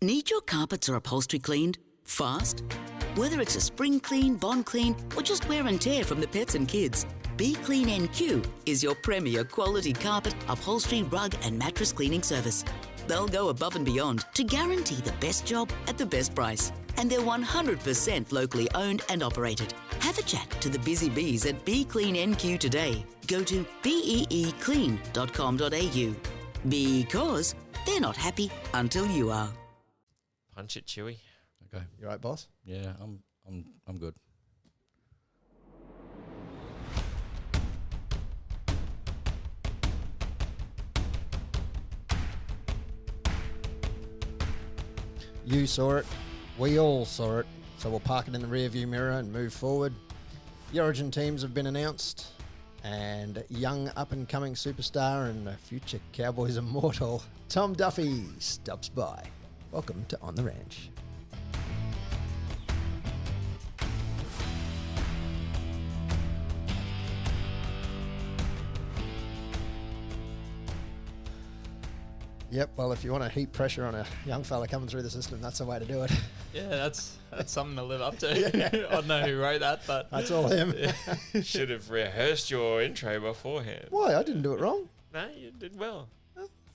Need your carpets or upholstery cleaned fast? Whether it's a spring clean, bond clean, or just wear and tear from the pets and kids, Be Clean NQ is your premier quality carpet, upholstery, rug and mattress cleaning service. They'll go above and beyond to guarantee the best job at the best price. And they're 100% locally owned and operated. Have a chat to the busy bees at Be Clean NQ today. Go to beeclean.com.au because they're not happy until you are. Punch it, Chewy. Okay. You right, boss? Yeah, I'm good. You saw it. We all saw it. So we'll park it in the rearview mirror and move forward. The Origin teams have been announced, and young up-and-coming superstar and future Cowboys immortal Tom Duffy stops by. Welcome to On the Ranch. Yep, well, if you want to heap pressure on a young fella coming through the system, that's the way to do it. Yeah, that's something to live up to. I don't know who wrote that, but That's all him. Should have rehearsed your intro beforehand. Why? I didn't do it wrong. No, you did well.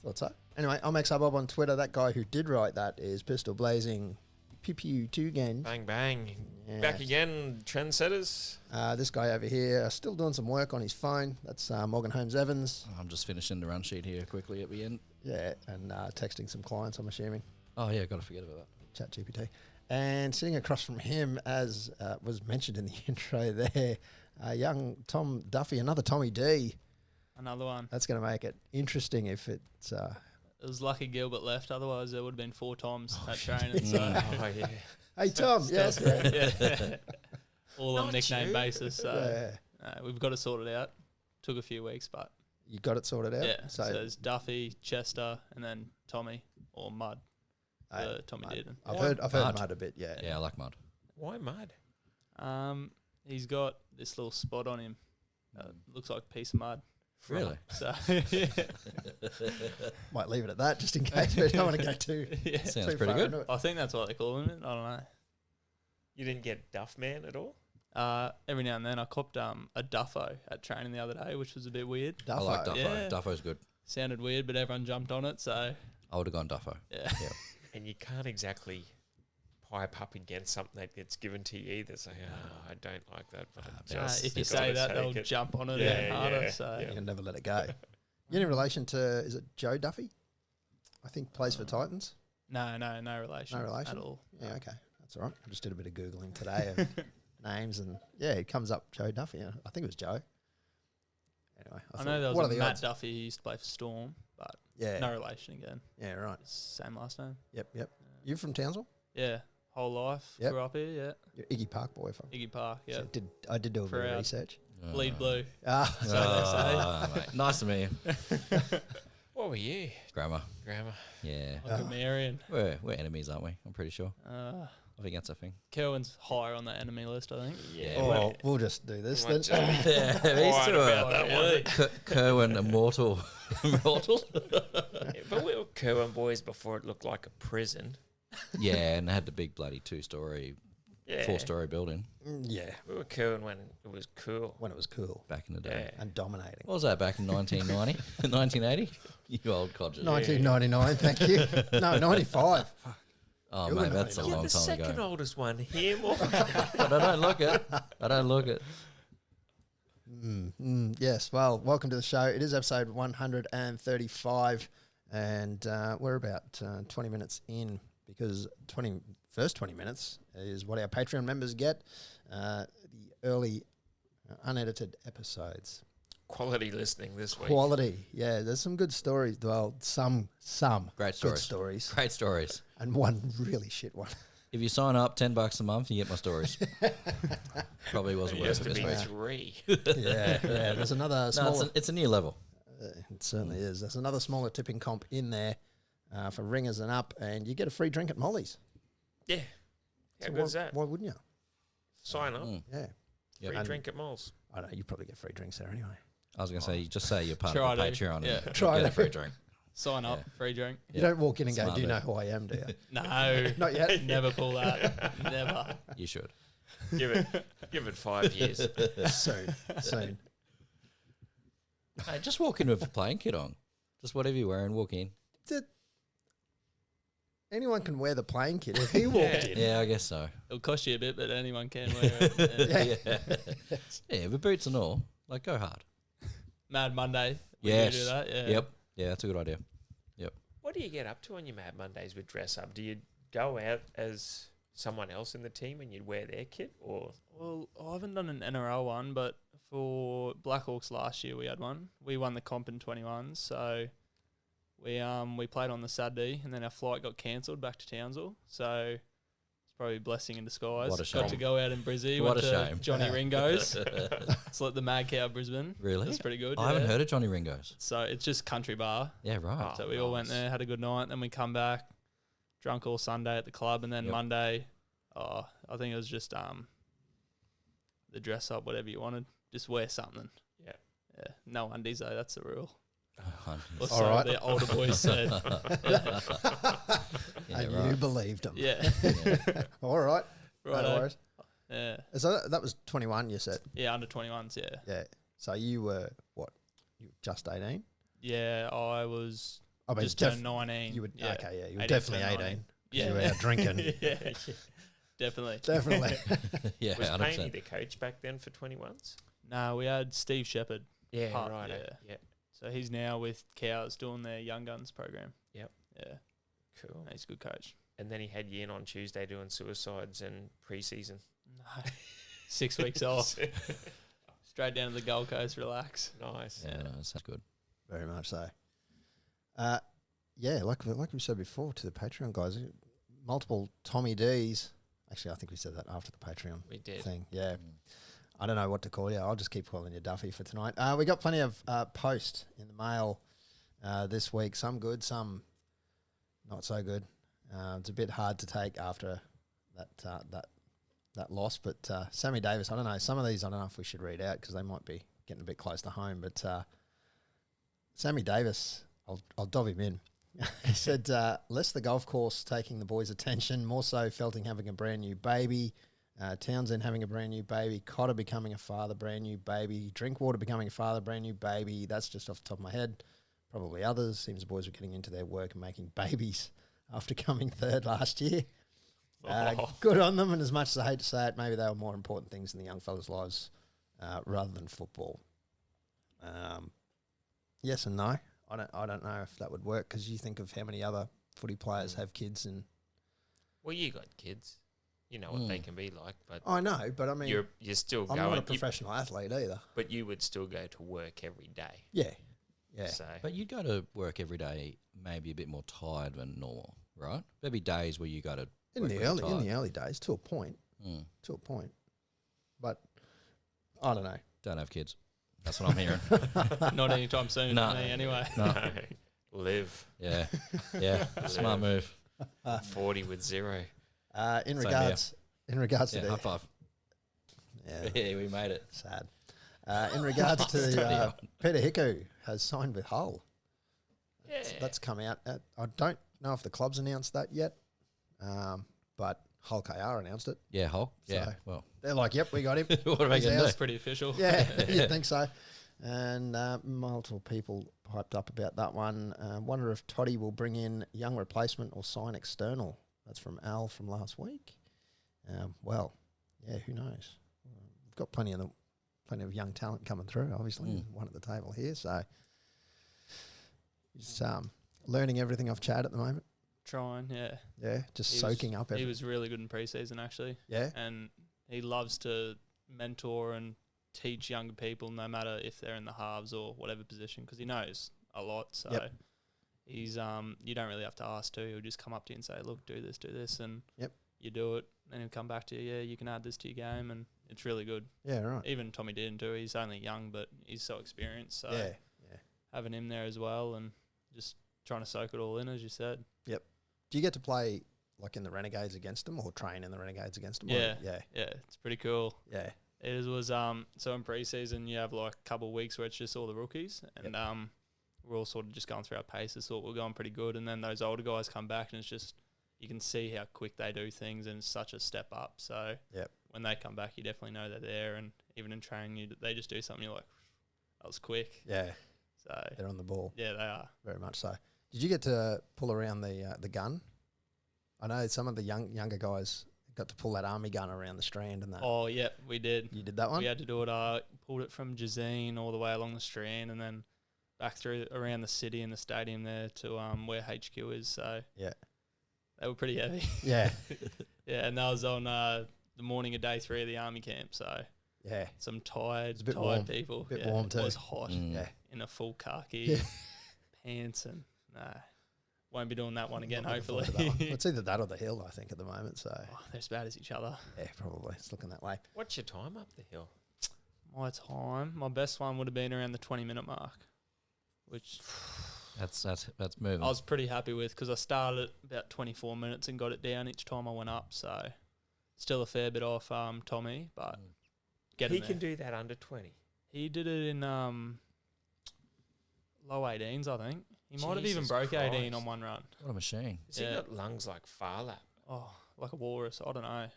Thought so. Anyway, I'll make Subob on Twitter. That guy who did write that is Pistol Blazing Pew Pew 2 Games. Bang, bang. Yes. Back again, trendsetters. This guy over here still doing some work on his phone. That's Morgan Holmes Evans. I'm just finishing the run sheet here quickly at the end. Yeah, and texting some clients, I'm assuming. Oh yeah, got to forget about that. ChatGPT. And sitting across from him, as was mentioned in the intro there, young Tom Duffy, another Tommy D. another one. That's going to make it interesting if it's... It was lucky Gilbert left, otherwise there would have been 4 Toms at training. So Oh, yeah. Hey, Tom. Yes. yeah. All on Not nickname you. basis. So Yeah. we've got it sorted out. Took a few weeks, but You got it sorted out? yeah. So it's Duffy, Chester, and then Tommy or Mud. Tommy Mud. did. I've heard Mud. Mud a bit, yeah. Yeah, I like mud. Why mud? He's got this little spot on him. Looks like a piece of mud. Really? So yeah. Might leave it at that just in case, but I don't want to go too, Yeah. Sounds too pretty far good. into it. I think that's what they call him. I don't know. You didn't get Duffman at all? Every now and then I copped a Duffo at training the other day, which was a bit weird. I like Duffo. Duffo. Yeah. Duffo's good. Sounded weird, but everyone jumped on it, so I would have gone Duffo. yeah. Yeah. And you can't exactly pipe up against something that gets given to you either. Say, I don't like that, but I just If you gotta say that, take they'll it. jump on it Yeah, even harder. yeah, So yeah. You can never let it go. You in relation to, is it Joe Duffy? I think plays for Titans. no relation, No relation? at all. Yeah, okay. That's all right. I just did a bit of Googling today of names and, yeah, it comes up Joe Duffy. I think it was Joe. Anyway. I know there what was are a the Matt odds? Duffy who used to play for Storm, but Yeah. no relation again. Yeah, right. Same last name. Yep. You from Townsville? Yeah, whole life Yep. grew up here. Yeah, You're Iggy Park boy from. Iggy Park. Yeah, So I did do a bit of Proud. research. bleed blue. Ah, Mate. Nice to meet you. What were you? Grammar. Grammar. Yeah. Like a Marion. We're enemies, aren't we? I'm pretty sure. I think that's a thing. Kerwin's higher on the enemy list, I think. Yeah. oh, well, we'll just do this might then. just be Yeah, quiet about that Really? Kerwin immortal. Immortal? Yeah, but we were Kerwin boys before it looked like a prison. Yeah, and they had the big bloody 2-story, Yeah. 4-story building Yeah, We were Kerwin when it was cool. when it was cool back in the day. Yeah. and dominating. What was that, back in 1990? 1980? You old codger. 1999, thank you. No, 95. Oh, You're mate, the that's a 99. You're long the time second ago. oldest one, him or But I don't look it. I don't look it. Yes, well, welcome to the show. It is episode 135, and we're about 20 minutes in because first 20 minutes is what our Patreon members get, the early unedited episodes. quality listening this week. Quality, yeah, there's some good stories. Well, some Great good stories. stories, Great stories. and one really shit one. If you sign up $10 a month, you get my stories. Probably wasn't It worth used it to this be week. 3. yeah. There's another No, smaller. it's a new level. It certainly is. There's another smaller tipping comp in there for ringers and up, and you get a free drink at Molly's. Yeah. How So good is that? Why wouldn't you? Sign up. Yeah. Yep. Free And- drink at malls. I know you probably get free drinks there anyway. I was going to say, just say you're part Try of the to, Patreon yeah. and Try get to. a free drink. Sign up, free drink. You don't walk in and go, Smart do you know move. who I am, do you? No, Not yet. Never pull that. Never. You should. Give it 5 years. Soon. Hey, just walk in with a playing kit on. Just whatever you're wearing, walk in. Anyone can wear the playing kit if he walked in. Yeah, I guess so. It'll cost you a bit, but anyone can wear it. Yeah. Yeah, with boots and all, like go hard. Mad Monday. We Yes. do that. Yeah. Yep. Yeah, that's a good idea. What do you get up to on your Mad Mondays with dress up? Do you go out as someone else in the team and you'd wear their kit, or Well, I haven't done an NRL one, but for Blackhawks last year we had one. We won the comp in 21, so we played on the Saturday, and then our flight got cancelled back to Townsville. So it's probably a blessing in disguise. What a shame. Got to go out in Brizzy. What went a to shame. Johnny Ringo's. It's like the Mad Cow Brisbane. Really? That's pretty good. I haven't yeah. heard of Johnny Ringo's. So it's just country bar. Yeah, right. Oh, So we all went nice. there, had a good night, then we come back, drunk all Sunday at the club, and then Yep. Monday, I think it was just the dress up, whatever you wanted, just wear something. Yeah. Yeah, no undies though. That's the rule. Oh, Or All so right. the older boys said. Yeah. yeah, And right. you believed him. Yeah. All right. Right. No worries. Yeah. So that was 21, you said? Yeah. Under 21s. Yeah. Yeah. So you were, what? You were just 18? Yeah. I was I mean, just turned 19. you would, yeah. okay, yeah. You were 18 definitely turned 18. 19. 'cause Yeah. You were out drinking. Yeah. Definitely. Definitely. Yeah, was 100%. Paney the coach back then for 21s? No, we had Steve Shepherd. Yeah, Part, right. yeah. Yeah, So he's now with Cows doing their Young Guns program. Yep. Yeah. cool. No, he's a good coach. And then he had you in on Tuesday doing suicides and pre-season. No. 6 weeks off. Straight down to the Gold Coast, relax. Nice. Yeah, no, that's good. Very much so. Yeah, like we said before to the Patreon guys, multiple Tommy D's. Actually, I think we said that after the Patreon We did. thing. Yeah. I don't know what to call you. I'll just keep calling you Duffy for tonight. We got plenty of post in the mail this week. Some good, some not so good. It's a bit hard to take after that loss. But Sammy Davis, I don't know. Some of these I don't know if we should read out because they might be getting a bit close to home. But Sammy Davis, I'll dob him in. He said, less the golf course taking the boys' attention, more so Felting having a brand new baby, Townsend having a brand new baby, Cotter becoming a father, brand new baby, Drinkwater becoming a father, brand new baby. That's just off the top of my head. Probably others. Seems the boys were getting into their work and making babies after coming third last year. Good on them, and as much as I hate to say it, maybe they were more important things in the young fellas' lives rather than football. Yes and no. I don't know if that would work because you think of how many other footy players have kids, and Well, you got kids. You know what they can be like, but I know, but I mean, you're still I'm going. not a professional athlete either. But you would still go to work every day. Yeah, yeah. So But you'd go to work every day, maybe a bit more tired than normal, right? There'd be days where you go to In work the really tired. early days, to a point, Mm. But I don't know. Don't have kids. That's what I'm hearing. Not anytime soon No. for me, anyway. No. live Yeah, yeah, smart move. 40 with 0. In Same regards Yeah, to high five. yeah, Yeah, we made it. sad. In regards Steady to on. Peter Hiku has signed with Hull. Yeah. That's come out. I don't know if the club's announced that yet, but Hull KR announced it. Yeah, Hulk. Yeah, So- well, They're like, "Yep, we got him." what are we He's going to ours. do? Pretty official. Yeah, you'd think so. And multiple people piped up about that one. Wonder if Toddy will bring in young replacement or sign external. That's from Al from last week. Well, yeah, who knows? We've got plenty of young talent coming through. Obviously, one at the table here. So he's learning everything off Chad at the moment. Trying, yeah. Yeah, just He soaking was, up He everything. was really good in pre-season, actually. Yeah, And he loves to mentor and teach younger people, no matter if they're in the halves or whatever position, because he knows a lot. So Yep. he's you don't really have to ask to. He'll just come up to you and say, "Look, do this," and Yep. you do it. Then he'll come back to you. Yeah, you can add this to your game, and it's really good. yeah, right. Even Tommy didn't do. He's only young, but he's so experienced. So Yeah. having him there as well, and just trying to soak it all in, as you said. Do you get to play like in the Renegades against them, or train in the Renegades against them? Yeah. yeah, Yeah, it's pretty cool. yeah. It was so in pre-season you have like a couple of weeks where it's just all the rookies, and we're all sort of just going through our paces, thought we were going pretty good, and then those older guys come back, and it's just you can see how quick they do things, and it's such a step up. So Yep. when they come back, you definitely know they're there, and even in training, they just do something you're like, that was quick. Yeah, So they're on the ball. yeah, they are. Very much so. Did you get to pull around the gun? I know some of the younger guys got to pull that army gun around the Strand and that. Oh yeah, we did. You did that one? We had to do it. Pulled it from Jazeen all the way along the Strand, and then back through around the city and the stadium there to where HQ is. So Yeah. they were pretty heavy. Yeah. Yeah, and that was on the morning of day 3 of the army camp. So Yeah. some tired, a bit tired warm. people. Bit Yeah, warm It too. was hot Yeah. in a full khaki Yeah. pants, and won't be doing that one again. Not looking forward Hopefully, to that one. It's either that or the hill, I think, at the moment. So Oh, they're as bad as each other. yeah, probably it's looking that way. What's your time up the hill? My best one would have been around the 20-minute mark, which That's moving. I was pretty happy with because I started at about 24 minutes and got it down each time I went up. So still a fair bit off Tommy, but get He him can there. do that under 20. He did it in low 18s, I think. He might have even Jesus broke 18 Christ. on one run. What a machine. Has Yeah. he got lungs like Farlap? Oh, like a walrus. I don't know.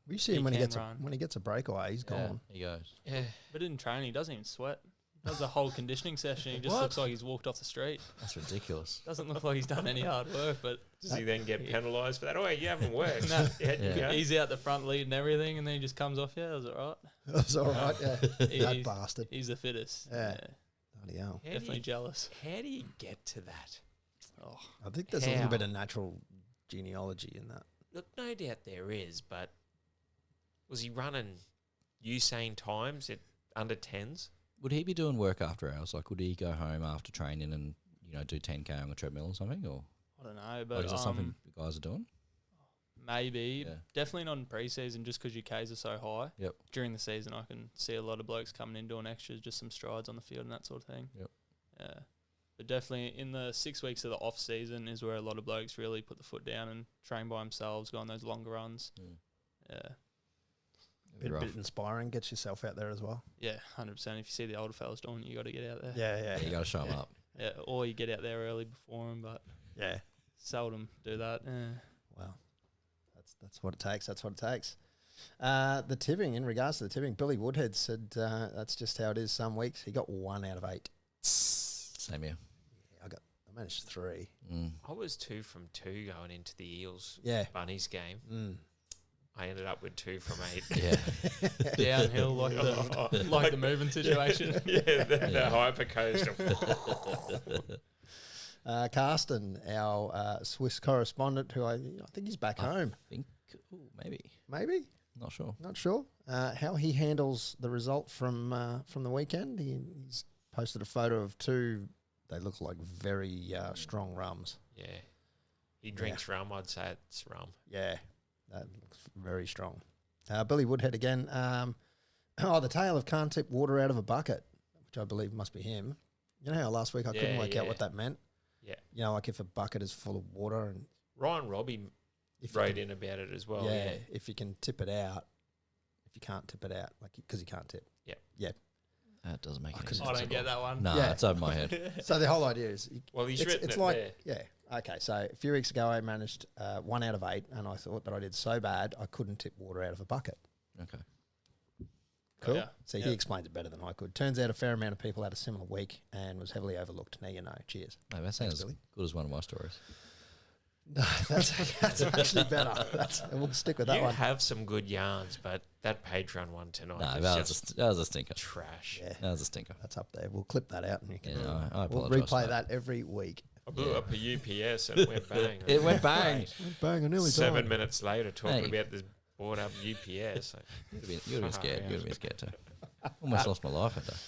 We see He him when he can gets run. when he gets a breakaway, he's Yeah, gone. he goes. Yeah. But in training, he doesn't even sweat. Does a whole conditioning session. He just What? looks like he's walked off the street. That's ridiculous. Doesn't look like he's done any hard work, but Does he then get penalised for that? Oh, you haven't worked. No. Yeah. he's out the front leading everything, and then he just comes off. Yeah, is it right? That's all right. Yeah, that He's- bastard. He's the fittest. Yeah. Bloody hell. How do Definitely you- jealous. How do you get to that? Oh, I think there's a little How? bit of natural genealogy in that. Look, no doubt there is, but was he running Usain times at under 10s? Would he be doing work after hours? Like, would he go home after training and, do 10K on the treadmill or something? Or I don't know, like, but is that something you guys are doing? maybe. Yeah. Definitely not in pre-season just because your Ks are so high. Yep. During the season, I can see a lot of blokes coming in doing extras, just some strides on the field and that sort of thing. Yep. Yeah. But definitely in the 6 weeks of the off season is where a lot of blokes really put the foot down and train by themselves, go on those longer runs. Mm. Yeah. Bit inspiring. Gets yourself out there as well. Yeah, 100%. If you see the older fellas doing it, you got to get out there. Yeah, Yeah, you got to show him up. Yeah, or you get out there early before them, but yeah. seldom do that. Well, that's what it takes. That's what it takes. The tipping, in regards to the tipping, Billy Woodhead said that's just how it is some weeks. He got 1 out of 8. Same here. Yeah, I managed 3. Mm. I was 2 from 2 going into the Eels Yeah. Bunnies game. Mm. I ended up with 2 from 8. Yeah. Downhill like the moving situation. Yeah, the hyper coaster. Carsten, our Swiss correspondent, who I think he's back home. think, maybe. Maybe, Not sure. not sure. How he handles the result from the weekend. He's posted a photo of 2. They look like very strong rums. Yeah. He drinks rum, I'd say it's rum. Yeah, that looks very strong. Billy Woodhead again. The tale of can't tip water out of a bucket, which I believe must be him. You know how last week I couldn't work out what that meant? Yeah. Like if a bucket is full of water and Ryan Robbie if you wrote can- in about it as well. yeah, Yeah. if you can tip it out, if you can't tip it out, like because you can't tip. That doesn't make any couldn't- sense. I don't get that one. No, Yeah. it's over my head. So the whole idea is, Well, he's it's, written it's it like, there. yeah, okay. So a few weeks ago, I managed 1 out of 8, and I thought that I did so bad I couldn't tip water out of a bucket. Okay. Cool. Yeah. So he explains it better than I could. Turns out a fair amount of people had a similar week and was heavily overlooked. Now you know. Cheers. No, that sounds Billy. good as one of my stories. No, that's actually better. We'll stick with that You one. have some good yarns, but that Patreon one tonight No, is that was a stinker. trash. Yeah, That was a stinker. that's up there. We'll clip that out and you can. Yeah, I we'll apologise. replay for that every week. I blew up a UPS and it went bang. It went bang. Bang! I nearly 7 minutes later, talking Hey. about this bought up UPS. You'd have been scared. You'd have been scared too. Almost lost my life at that.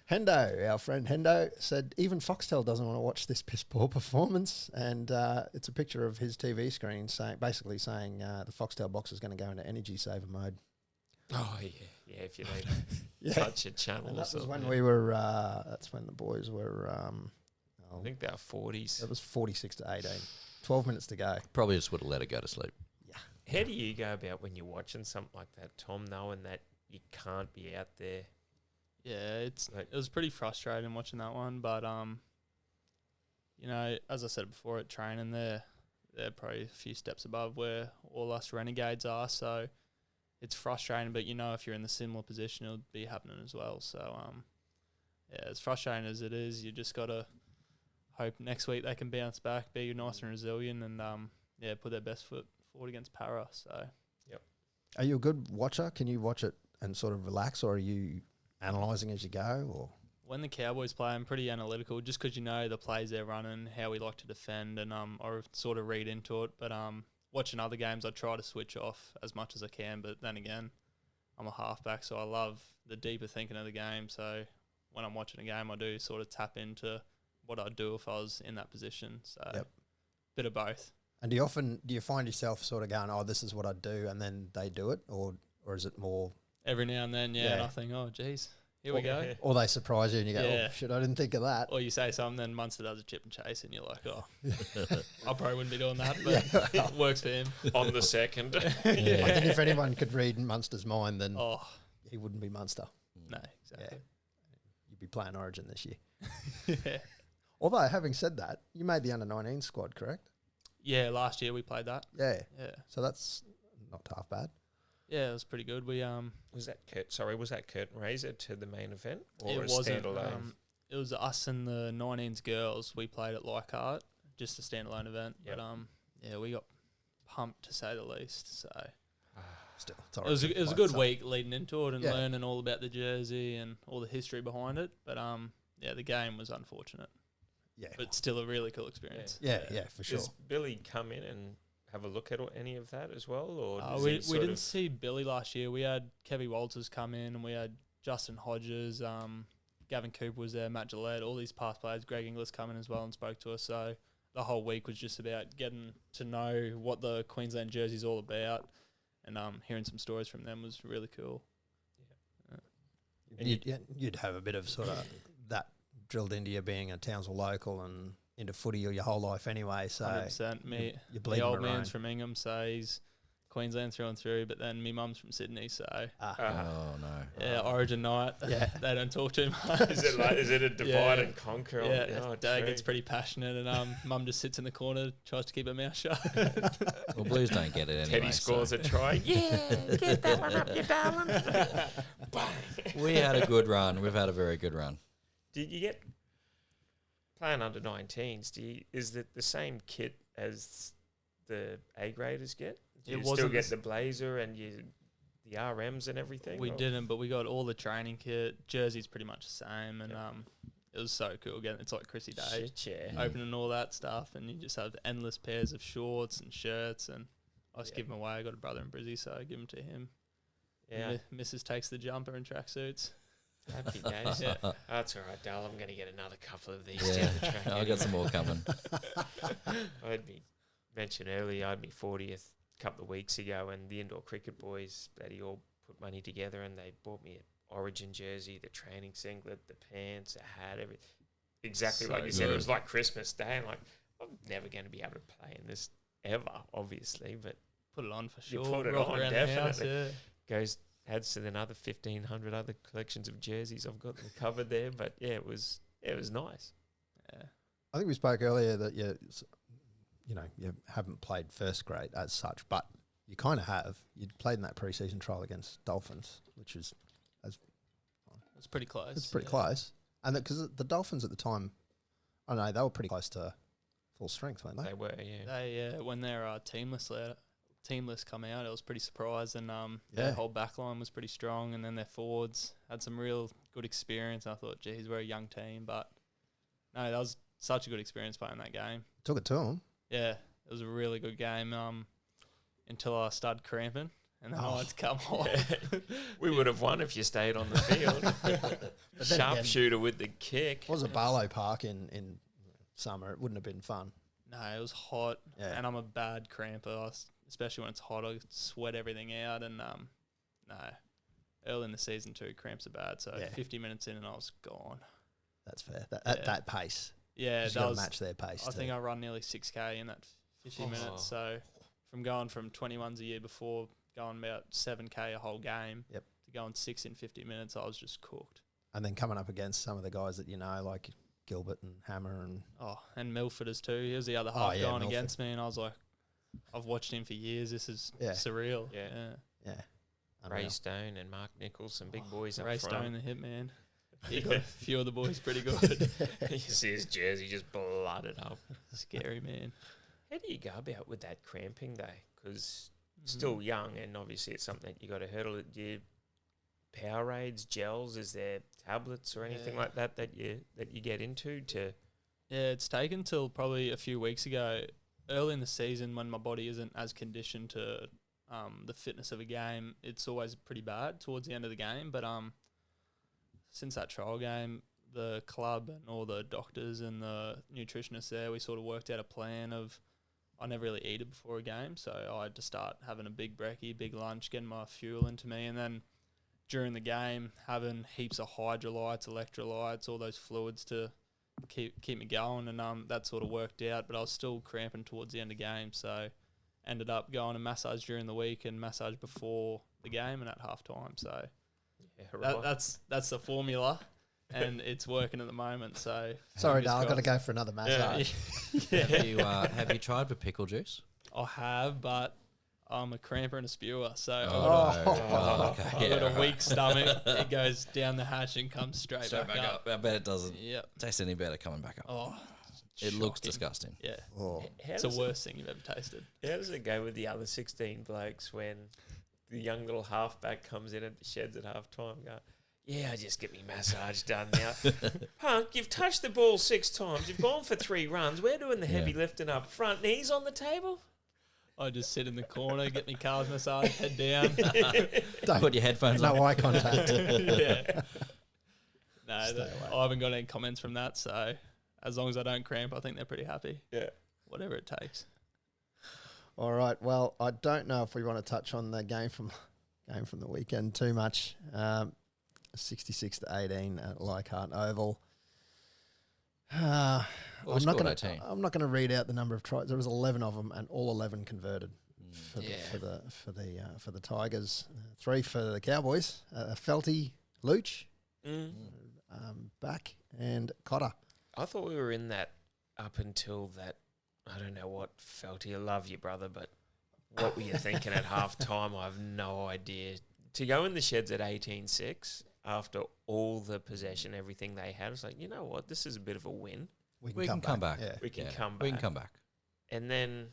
Hendo, our friend Hendo, said even Foxtel doesn't want to watch this piss poor performance, and it's a picture of his TV screen basically saying the Foxtel box is going to go into energy saver mode. Oh yeah, yeah. If you need Yeah. touch a channel, And or that was when something. we were. That's when the boys were. I think they were 40s. It was 46 to 18. 12 minutes to go. Probably just would have let her go to sleep. How do you go about when you're watching something like that, Tom, knowing that you can't be out there? Yeah, Like- it was pretty frustrating watching that one, but you know, as I said before, at training, they're probably a few steps above where all us renegades are. So it's frustrating, but you know, if you're in the similar position, it'll be happening as well. So yeah, as frustrating as it is, you just gotta hope next week they can bounce back, be nice and resilient, and yeah, put their best foot forward against Para. So Are you a good watcher? Can you watch it and sort of relax, or are you analysing as you go? Or when the Cowboys play, I'm pretty analytical, just because you know the plays they're running, how we like to defend, and I sort of read into it. But watching other games, I try to switch off as much as I can. But then again, I'm a halfback, so I love the deeper thinking of the game. So when I'm watching a game, I do sort of tap into what I'd do if I was in that position. So bit of both. And do you find yourself sort of going, oh, this is what I'd do, and then they do it, or is it more Every now and then, and I think, oh, geez, here we go. or they surprise you and you go, Yeah. oh shit, I didn't think of that. Or you say something, then Munster does a chip and chase, and you're like, oh, I probably wouldn't be doing that, but it works for him. On the second. I think if anyone could read Munster's mind, then Oh, he wouldn't be Munster. no, exactly. You'd be playing Origin this year. Yeah. Although, having said that, you made the under-19 squad, correct? Yeah, last year we played that. Yeah. Yeah. So that's not half bad. Yeah, it was pretty good. We Was that curtain raiser to the main event, or it a wasn't. standalone? It was us and the 19s girls. We played at Leichhardt, just a standalone event. Yep. But yeah, we got pumped to say the least. So Still, it was a good week leading into it and Yeah. learning all about the jersey and all the history behind it. But yeah, the game was unfortunate, Yeah. but still a really cool experience. Yeah, for sure. Does Billy come in and have a look at any of that as well, or does We he sort didn't of- see Billy last year. We had Kevy Walters come in, and we had Justin Hodges, Gavin Cooper was there, Matt Gillette, all these past players. Greg Inglis come in as well and spoke to us. So the whole week was just about getting to know what the Queensland jersey is all about, and hearing some stories from them was really cool. And You'd have a bit of sort of that drilled into you being a Townsville local and into footy your whole life anyway. So 100%. Me, you're the bleeding old maroon. man's from Ingham, so he's Queensland through and through. But then me mum's from Sydney, so Oh no. yeah, Origin night. Yeah. They don't talk too much. is it a divide Yeah. and conquer? Yeah, Oh, Dad true. gets pretty passionate, and mum just sits in the corner, tries to keep her mouth shut. Well, Blues don't get it anyway. Teddy scores so. a try. Yeah, get that one up, you darling. We had a good run. We've had a very good run. Did you get playing under 19s? Is it the same kit as the A graders get? Do It you still wasn't get the the blazer and the RMs and everything? We or- didn't, but we got all the training kit. Jersey's pretty much the same, and it was so cool. Again, it's like Chrissy Day, Shit, yeah. opening all that stuff, and you just have endless pairs of shorts and shirts, and I just Yeah. give them away. I got a brother in Brizzy, so I give them to him. Yeah, Mrs. takes the jumper and tracksuits. happy days. Yeah. Oh, that's all right, Dal. I'm going to get another couple of these Yeah, down the track. I got some more coming. I had mentioned earlier, I had my 40th a couple of weeks ago, and the indoor cricket boys, they all put money together, and they bought me an Origin jersey, the training singlet, the pants, a hat, everything. Exactly So like you said, it good. was like Christmas Day. I'm like, I'm never going to be able to play in this ever, obviously, but Put it on for You sure. put it Rock on, around the house, definitely. adds to another 1,500 other collections of jerseys I've got in the cupboard there. But yeah, it was nice. Yeah. I think we spoke earlier that you haven't played first grade as such, but you kind of have. You'd played in that pre-season trial against Dolphins, which is It's pretty close. it's pretty yeah. close. And because the Dolphins at the time, I don't know, they were pretty close to full strength, weren't they? They were, yeah. They when their team list come out, I was pretty surprised, and Yeah. their whole back line was pretty strong, and then their forwards had some real good experience. I thought, geez, we're a young team, but no, that was such a good experience playing that game. Took it to them. Yeah, it was a really good game until I started cramping, and then I had to come off. We would have won if you stayed on the field. But then again, Sharpshooter with the kick. it was a Barlow Park in summer. It wouldn't have been fun. No, it was hot, Yeah. and I'm a bad cramper, especially when it's hot. I sweat everything out, and no, early in the season too, cramps are bad. So Yeah. 50 minutes in, and I was gone. That's fair. At Yeah. that pace, Yeah, you that got to was. match their pace. I think I run nearly 6K in that 50 Oh. minutes. So from going from 21s a year before, going about 7K a whole game, Yep. to going 6 in 50 minutes, I was just cooked. And then coming up against some of the guys that you know, like Gilbert and Hammer and And Milforders too. He was the other Oh, half yeah, going Milford. against me, and I was like, I've watched him for years. This is Yeah. surreal. Yeah. yeah. Ray Unreal. Stone and Mark Nichols, some big boys up Ray front. Stone, the hitman. He got a few of the boys pretty good. You see his jersey just blooded up. Scary, man. How do you go about with that cramping though? Because still young, and obviously it's something that you got to hurdle. Do you Powerades, gels? Is there tablets or anything like that you get into to? Yeah, it's taken till probably a few weeks ago, early in the season when my body isn't as conditioned to the fitness of a game. It's always pretty bad towards the end of the game, but since that trial game, the club and all the doctors and the nutritionists there, we sort of worked out a plan of I never really eat it before a game, so I had to start having a big brekkie, big lunch, getting my fuel into me, and then during the game having heaps of hydrolytes, electrolytes, all those fluids to keep me going, and that sort of worked out. But I was still cramping towards the end of the game, so ended up going to massage during the week and massage before the game and at halftime. So that's the formula, and it's working at the moment. So Sorry, fingers Dale, I've got to crossed. go for another massage. Have you tried the pickle juice? I have, but I'm a cramper and a spewer, so Okay. I've got a weak stomach. It goes down the hatch and comes straight back up. I bet it doesn't Yep. taste any better coming back up. Oh, It looks shocking. disgusting. Yeah. Oh. It's the worst thing you've ever tasted. How does it go with the other 16 blokes when the young little halfback comes in at the sheds at half time? Go, yeah, I just get me massage done now. Punk, you've touched the ball 6 times. You've gone for 3 runs. We're doing the heavy lifting up front. Knees on the table. I just sit in the corner, get my calves massaged, head down. Don't, Put your headphones on. no eye contact. Yeah. No, Stay away. I haven't got any comments from that, so as long as I don't cramp, I think they're pretty happy. Yeah. Whatever it takes. All right. Well, I don't know if we want to touch on the game from the weekend too much. 66-18 at Leichhardt Oval. Well, we I'm not scored going to. 18. I'm not going to read out the number of tries. There was 11 of them, and all 11 converted Mm. for the Tigers. 3 for the Cowboys. Felty, Luch, Back, and Cotter. I thought we were in that up until that. I don't know what Felty. I love you, brother, but what were you thinking at half time? I have no idea. To go in the sheds at 18-6 after all the possession, everything they had, it's like, you know what? This is a bit of a win. We can come back. Yeah. We can come back. We can come back. And then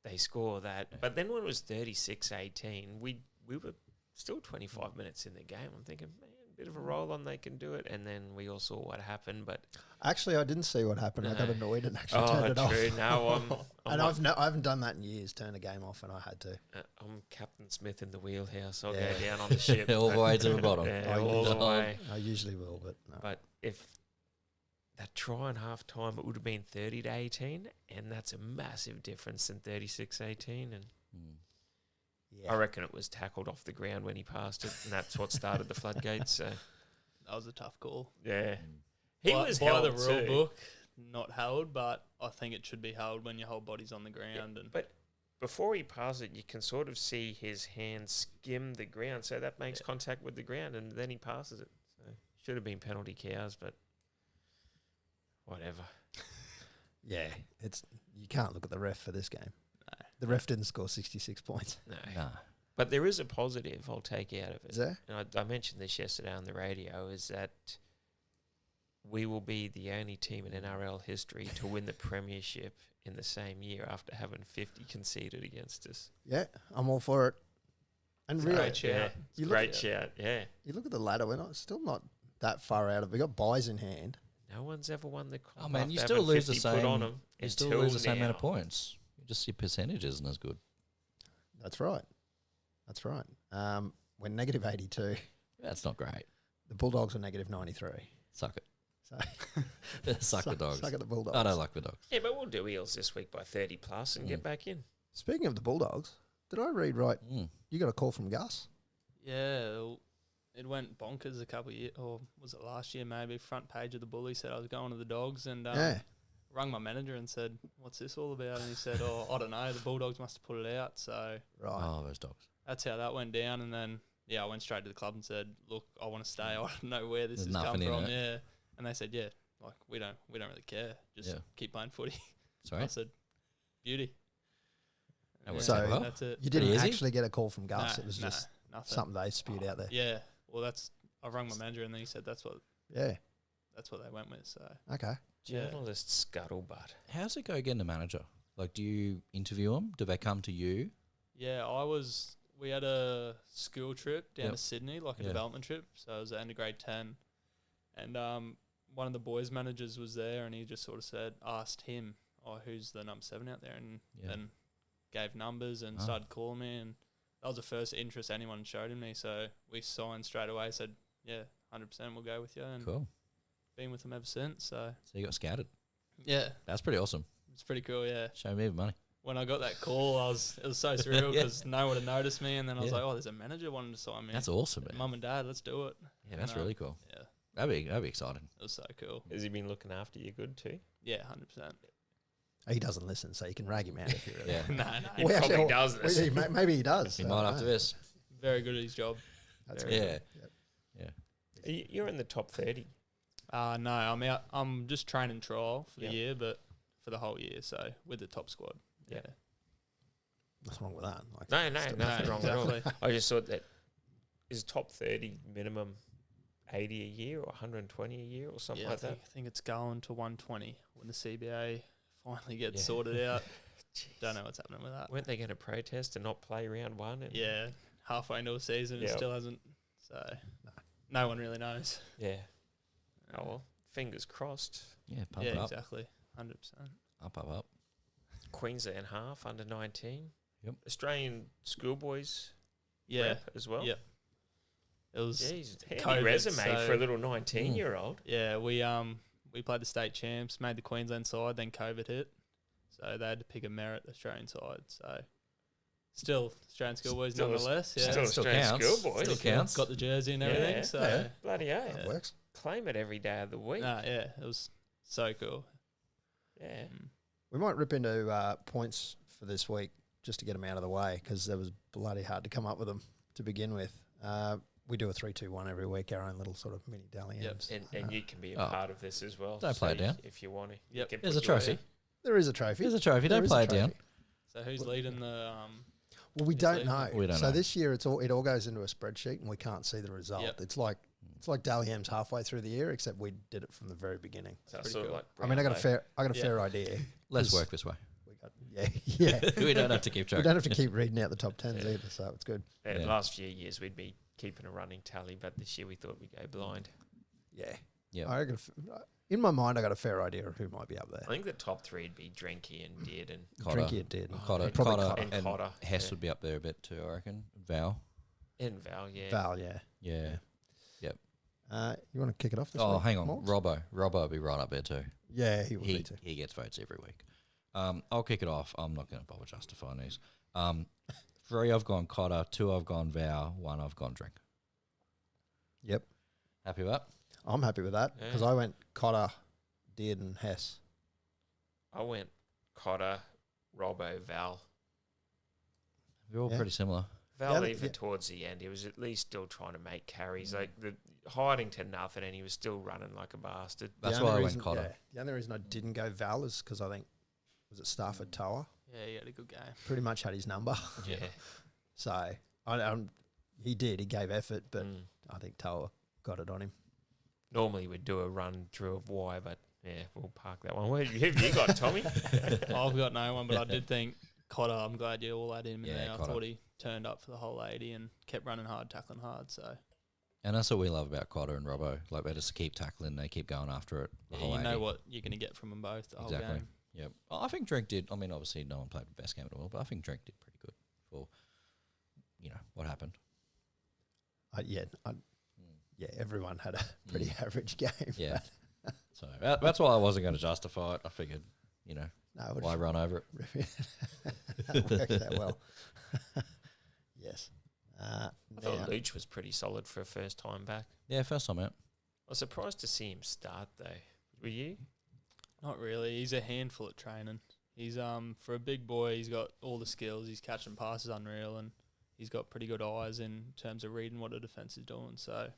they score that. But then when it was 36-18, we were still 25 minutes in the game. I'm thinking, man, a bit of a roll on, they can do it. And then we all saw what happened. But Actually, I didn't see what happened. I got No. annoyed and actually turned it true. off. No, I'm And like- I haven't done that in years. Turn the game off, and I had to. I'm Captain Smith in the wheelhouse. I'll Yeah. go down on the ship. All the way to the bottom. Yeah, I all the usually- way. I usually will, but no. But if that try in half time, it would have been 30-18, and that's a massive difference than 36-18. And Mm. Yeah. I reckon it was tackled off the ground when he passed it, and that's what started the floodgates. So That was a tough call. yeah, he by, was by held the rule too. book, not held, but I think it should be held when your whole body's on the ground. And But before he passes it, you can sort of see his hand skim the ground, so that makes contact with the ground, and then he passes it. So should have been penalty cows, but whatever. Yeah, it's you can't look at the ref for this game. The ref didn't score 66 points. No. Nah. But there is a positive I'll take out of it. Is there? And I mentioned this yesterday on the radio, is that we will be the only team in NRL history to win the premiership in the same year after having 50 conceded against us. Yeah, I'm all for it. And It's a really, great shout. Yeah, You look great at- shout, yeah. you look at the ladder. We're still not that far out of. We got buys in hand. No one's ever won the comp. Oh man, after you still having lose the 50 put same. on 'em You still until lose the same amount of now. points. Just your percentage isn't as good. That's right. That's right. We're negative 82. That's not great. The Bulldogs were negative 93. Suck it. So Suck the dogs. Suck at the Bulldogs. I don't like the dogs. Yeah, but we'll do Eels this week by 30 plus and get back in. Speaking of the Bulldogs, did I read right? Mm. You got a call from Gus. yeah, it went bonkers a couple of years, or was it last year maybe? Front page of the Bully said I was going to the Dogs, and Yeah. rung my manager and said, "What's this all about?" And he said, "Oh, I don't know. The Bulldogs must have put it out." So Right. Oh, those dogs. that's how that went down. And then I went straight to the club and said, "Look, I want to stay. I don't know where this There's has come nothing in from." it. Yeah, and they said, "Yeah, like we don't really care. Just keep playing footy. Sorry. I said, beauty. That works So out well. That's it. You didn't Easy? actually get a call from Gus. Nah, It was nah, just nothing. something they spewed out there. Yeah. Well, I rang my manager and then he said that's what Yeah. they went with. So Okay. Journalist scuttlebutt. How's it go getting a manager? Like, do you interview them? Do they come to you? yeah, we had a school trip down Yep. to Sydney, like a Yeah. development trip. So it was at end of grade 10, and one of the boys' managers was there, and he just sort of asked him, "Oh, who's the number 7 out there?" And Yeah. then gave numbers and Ah. started calling me, and that was the first interest anyone showed in me. So we signed straight away. Said, "Yeah, 100%, we'll go with you," and Cool. been with them ever since. So So you got scouted. yeah, That's pretty awesome. it's pretty cool. Yeah. Show me the money. When I got that call, it was so surreal Yeah. because no one had noticed me, and then I was Yeah. like, "Oh, there's a manager wanting to sign me." That's awesome, man. Mum and Dad, let's do it. Yeah, that's And, really cool. Yeah, That'd be exciting. it was so cool. Has he been looking after you good too? Yeah, 100%. He doesn't listen, so you can rag him out if you really. Yeah. No, He Well, probably actually, does well, this. maybe he does. He I might don't after know. this. very good at his job. That's Very good. Yeah. Yep. Yeah. You're in the top 30. No, I'm out. I'm just training trial for Yep. the year, but for the whole year, so with the top squad. Yeah. Yep. What's wrong with that? Like, No, nothing wrong at all. exactly. I just thought that is top 30 minimum 80 a year or 120 a year or something Yeah, like that. I think it's going to 120 when the CBA finally gets sorted out. Don't know what's happening with that. Weren't they going to protest and not play round one? And Yeah, halfway into a season, it Yep. still hasn't. So no one really knows. Yeah. Oh, well, fingers crossed. Yeah, pump Yeah, it up. exactly. 100%. Up. Queensland half under 19. Yep. Australian schoolboys Yeah. rep as well. Yep. It was Jeez, handy COVID, resume so- for a little 19-year-old. Yeah, we played the state champs, made the Queensland side, then COVID hit. So they had to pick a merit Australian side. So still Australian schoolboys Still nonetheless. Yeah. Still Still Australian counts. schoolboys. Still counts. Got the jersey and Yeah. everything. So Yeah. Bloody hell. that Yeah. works. Claim it every day of the week. yeah, it was so cool. Yeah. Mm. We might rip into points for this week just to get them out of the way because it was bloody hard to come up with them to begin with. We do a 3-2-1 every week, our own little sort of mini dalliance. And you can be a Oh. part of this as well. Don't play it down. If you want to. You Yep. can There's put a your- trophy. There is a trophy. There's a trophy. There Don't is play a it down. trophy. So who's leading the Well, we Is don't it? know. We don't so know. this year it all goes into a spreadsheet and we can't see the result. Yep. It's like Dally M's halfway through the year, except we did it from the very beginning. So Pretty sort of cool. like I mean, I got a Brownlow. fair idea. Let's 'cause work this way. We got yeah. We don't have to keep track. We don't have to keep reading out the top tens Yeah. either, so it's good. Yeah, Yeah. Last few years we'd be keeping a running tally, but this year we thought we'd go blind. Yeah. Yeah. I reckon in my mind, I got a fair idea of who might be up there. I think the top three would be Drinky and Did and Cotter. Drinky it did. Cotter, Probably Cotter, Cotter. And and Cotter, Hess yeah. would be up there a bit too, I reckon. Val. Val, yeah. Val, yeah. Yeah. You want to kick it off this Oh, week, hang on. Morgs? Robbo will be right up there too. Yeah, he will He be too. he gets votes every week. I'll kick it off. I'm not going to bother justifying these. 3 I've gone Cotter, 2 I've gone Val, 1 I've gone Drink. Yep. Happy with that? I'm happy with that because Yeah. I went Cotter, Did, and Hess. I went Cotter, Robbo, Val. We're all Yeah. pretty similar. Val, Yeah, even yeah. towards the end, he was at least still trying to make carries, like the hiding to nothing, and he was still running like a bastard. That's The why only I reason- went Cotter. yeah, the only reason I didn't go Val is because I think, was it Stafford Tower? Yeah, he had a good game. Pretty much had his number. Yeah. So he did. He gave effort, but Mm. I think Tower got it on him. Normally we'd do a run through of why, but yeah, we'll park that one. Where have you got, Tommy? I've got no one, but I did think Cotter, I'm glad you all had him in Yeah, there. I Cotter. thought he turned up for the whole 80 and kept running hard, tackling hard. So And that's what we love about Cotter and Robbo. Like, they just keep tackling, they keep going after it. The yeah, whole you know 80. what you're going to get from them both the whole Exactly. game. Yep. I think Drink did. I mean, obviously, no one played the best game at all, but I think Drink did pretty good for, what happened. Yeah, everyone had a pretty average game. Yeah. So that's why I wasn't going to justify it. I figured, No, why run over it? that worked out well. Yes. I thought Luch was pretty solid for a first time back. Yeah, first time out. I was surprised to see him start though. Were you? Not really. He's a handful at training. He's for a big boy, he's got all the skills. He's catching passes unreal, and he's got pretty good eyes in terms of reading what a defense is doing. So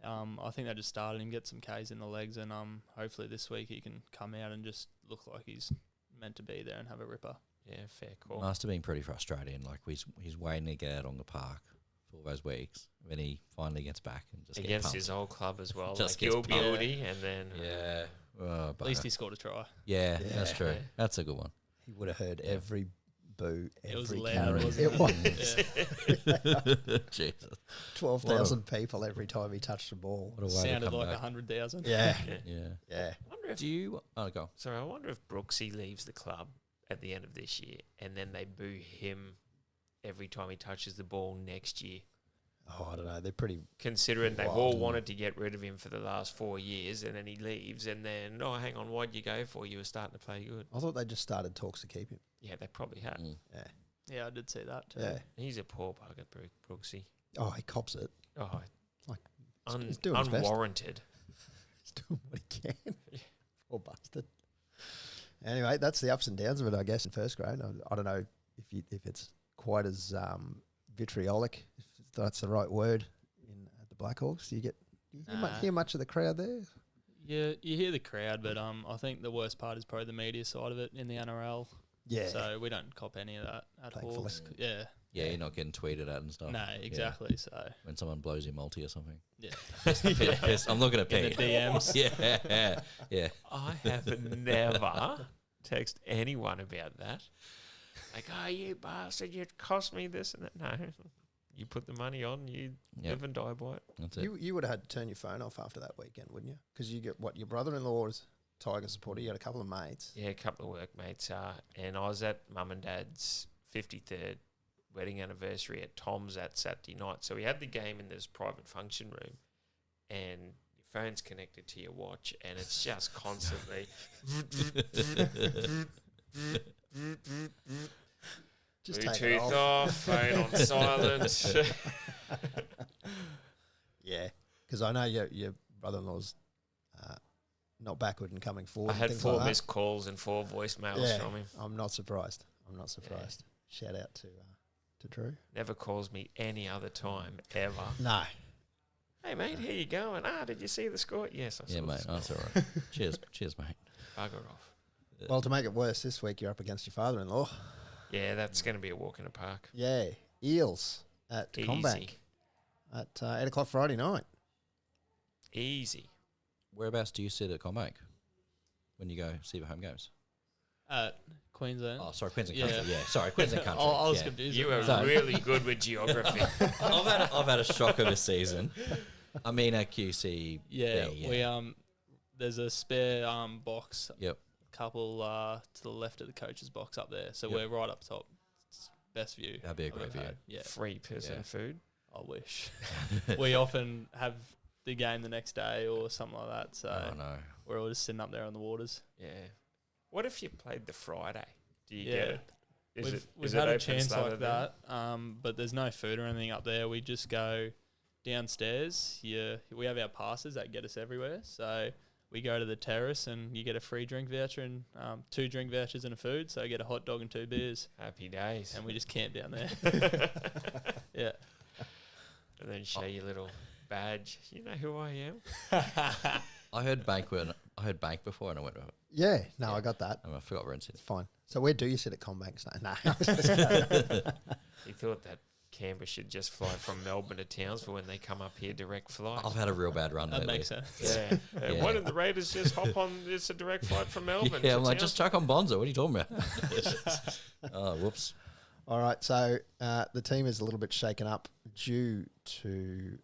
I think they just started him, get some Ks in the legs, and hopefully this week he can come out and just look like he's meant to be there and have a ripper. Yeah, fair call. Must have been pretty frustrating. Like he's waiting to get out on the park for all those weeks. When he finally gets back and just Against get his old club as well. Just Like gets he'll be pumped. Aldi and then yeah. Oh, At least he scored a try. yeah, Yeah. that's true. Yeah. That's a good one. He would have heard every boo, It was every loud, carry. wasn't It was Yeah. Jesus. 12,000 people every time he touched the ball. What a way Sounded to come like back. 100,000. Yeah, yeah. Yeah. yeah. I wonder if Do you? Oh, go. I wonder if Brooksy leaves the club at the end of this year and then they boo him every time he touches the ball next year. Oh, I don't know. They're pretty. Considering they've Wild, all isn't wanted to get rid of him for the last 4 years and then he leaves and then, oh, hang on, why'd you go for? You were starting to play good. I thought they just started talks to keep him. Yeah, they probably have. Mm. Yeah, Yeah, I did see that too. yeah. He's a poor bugger, Brooksy. Oh, he cops it. Oh, Like, he's doing his best. unwarranted. He's doing what he can. Poor bastard. Anyway, that's the ups and downs of it, I guess, in first grade. I don't know if it's quite as vitriolic, if that's the right word, at the Blackhawks. Do you hear much of the crowd there? Yeah, you hear the crowd, but I think the worst part is probably the media side of it in the NRL. Yeah. So we don't cop any of that at Thankfully. Hawks. Yeah. Yeah, you're not getting tweeted at and stuff. No, Yeah. exactly. So When someone blows your multi or something. yeah. Yes, I'm looking at In the Pete. DMs. Yeah, yeah. I have never text anyone about that. Like, oh, you bastard, you cost me this and that. No. You put the money on, you Yep. live and die by it. That's it. You would have had to turn your phone off after that weekend, wouldn't you? Because you get your brother-in-law is Tiger supporter. You had a couple of mates. Yeah, a couple of workmates and I was at Mum and Dad's 53rd wedding anniversary at Tom's that Saturday night. So we had the game in this private function room and your phone's connected to your watch and it's just constantly Just take it Bluetooth off. off, phone on silent. Yeah, because I know your brother-in-law's not backward and coming forward. I and had things 4 like that. missed calls and 4 voicemails Yeah, from him. I'm not surprised. Shout out to Drew. Never calls me any other time ever. No. Hey mate, how you going? Did you see the score? Yes, I saw Yeah, the mate. score. That's all right. Cheers, mate. Bugger off. Well, to make it worse, this week you're up against your father-in-law. Yeah, that's going to be a walk in the park. Yeah, Eels at Easy. Combank at 8 o'clock Friday night. Easy. Whereabouts do you sit at Combank when you go see the home games? At Queensland. Oh, sorry, Queensland Yeah. Country. Yeah, sorry, Queensland Country. I was yeah. confused. You at are that. really good with geography. I've had a shock of a season. I mean, at QC. Yeah, yeah. we there's a spare box, Yep. couple to the left of the coach's box up there. So Yep. we're right up top. It's best view. That'd be a great we've view. had. Yeah, Free person Yeah. food. I wish. We often have the game the next day or something like that. So Oh no. we're all just sitting up there on the waters. Yeah. What if you played the Friday? Do you Yeah. get it? We've is had it a open chance slather like then? that, but there's no food or anything up there. We just go downstairs. We have our passes that get us everywhere. So we go to the terrace and you get a free drink voucher and 2 drink vouchers and a food. So I get a hot dog and 2 beers, Happy days. and we just camp down there. Yeah. And then show your little badge. You know who I am? I heard bank before, and I went. Oh, Yeah, no, I got that. I forgot where it's. It's fine. So where do you sit at Combank? No. He thought that Canberra should just fly from Melbourne to Townsville when they come up here direct flight. I've had a real bad run. That lately. makes sense. Yeah. Yeah. Why didn't the Raiders just hop on? It's a direct flight from Melbourne. Yeah, to I'm like, just Townsville? chuck on Bonzo. What are you talking about? Oh, whoops. All right, so the team is a little bit shaken up due to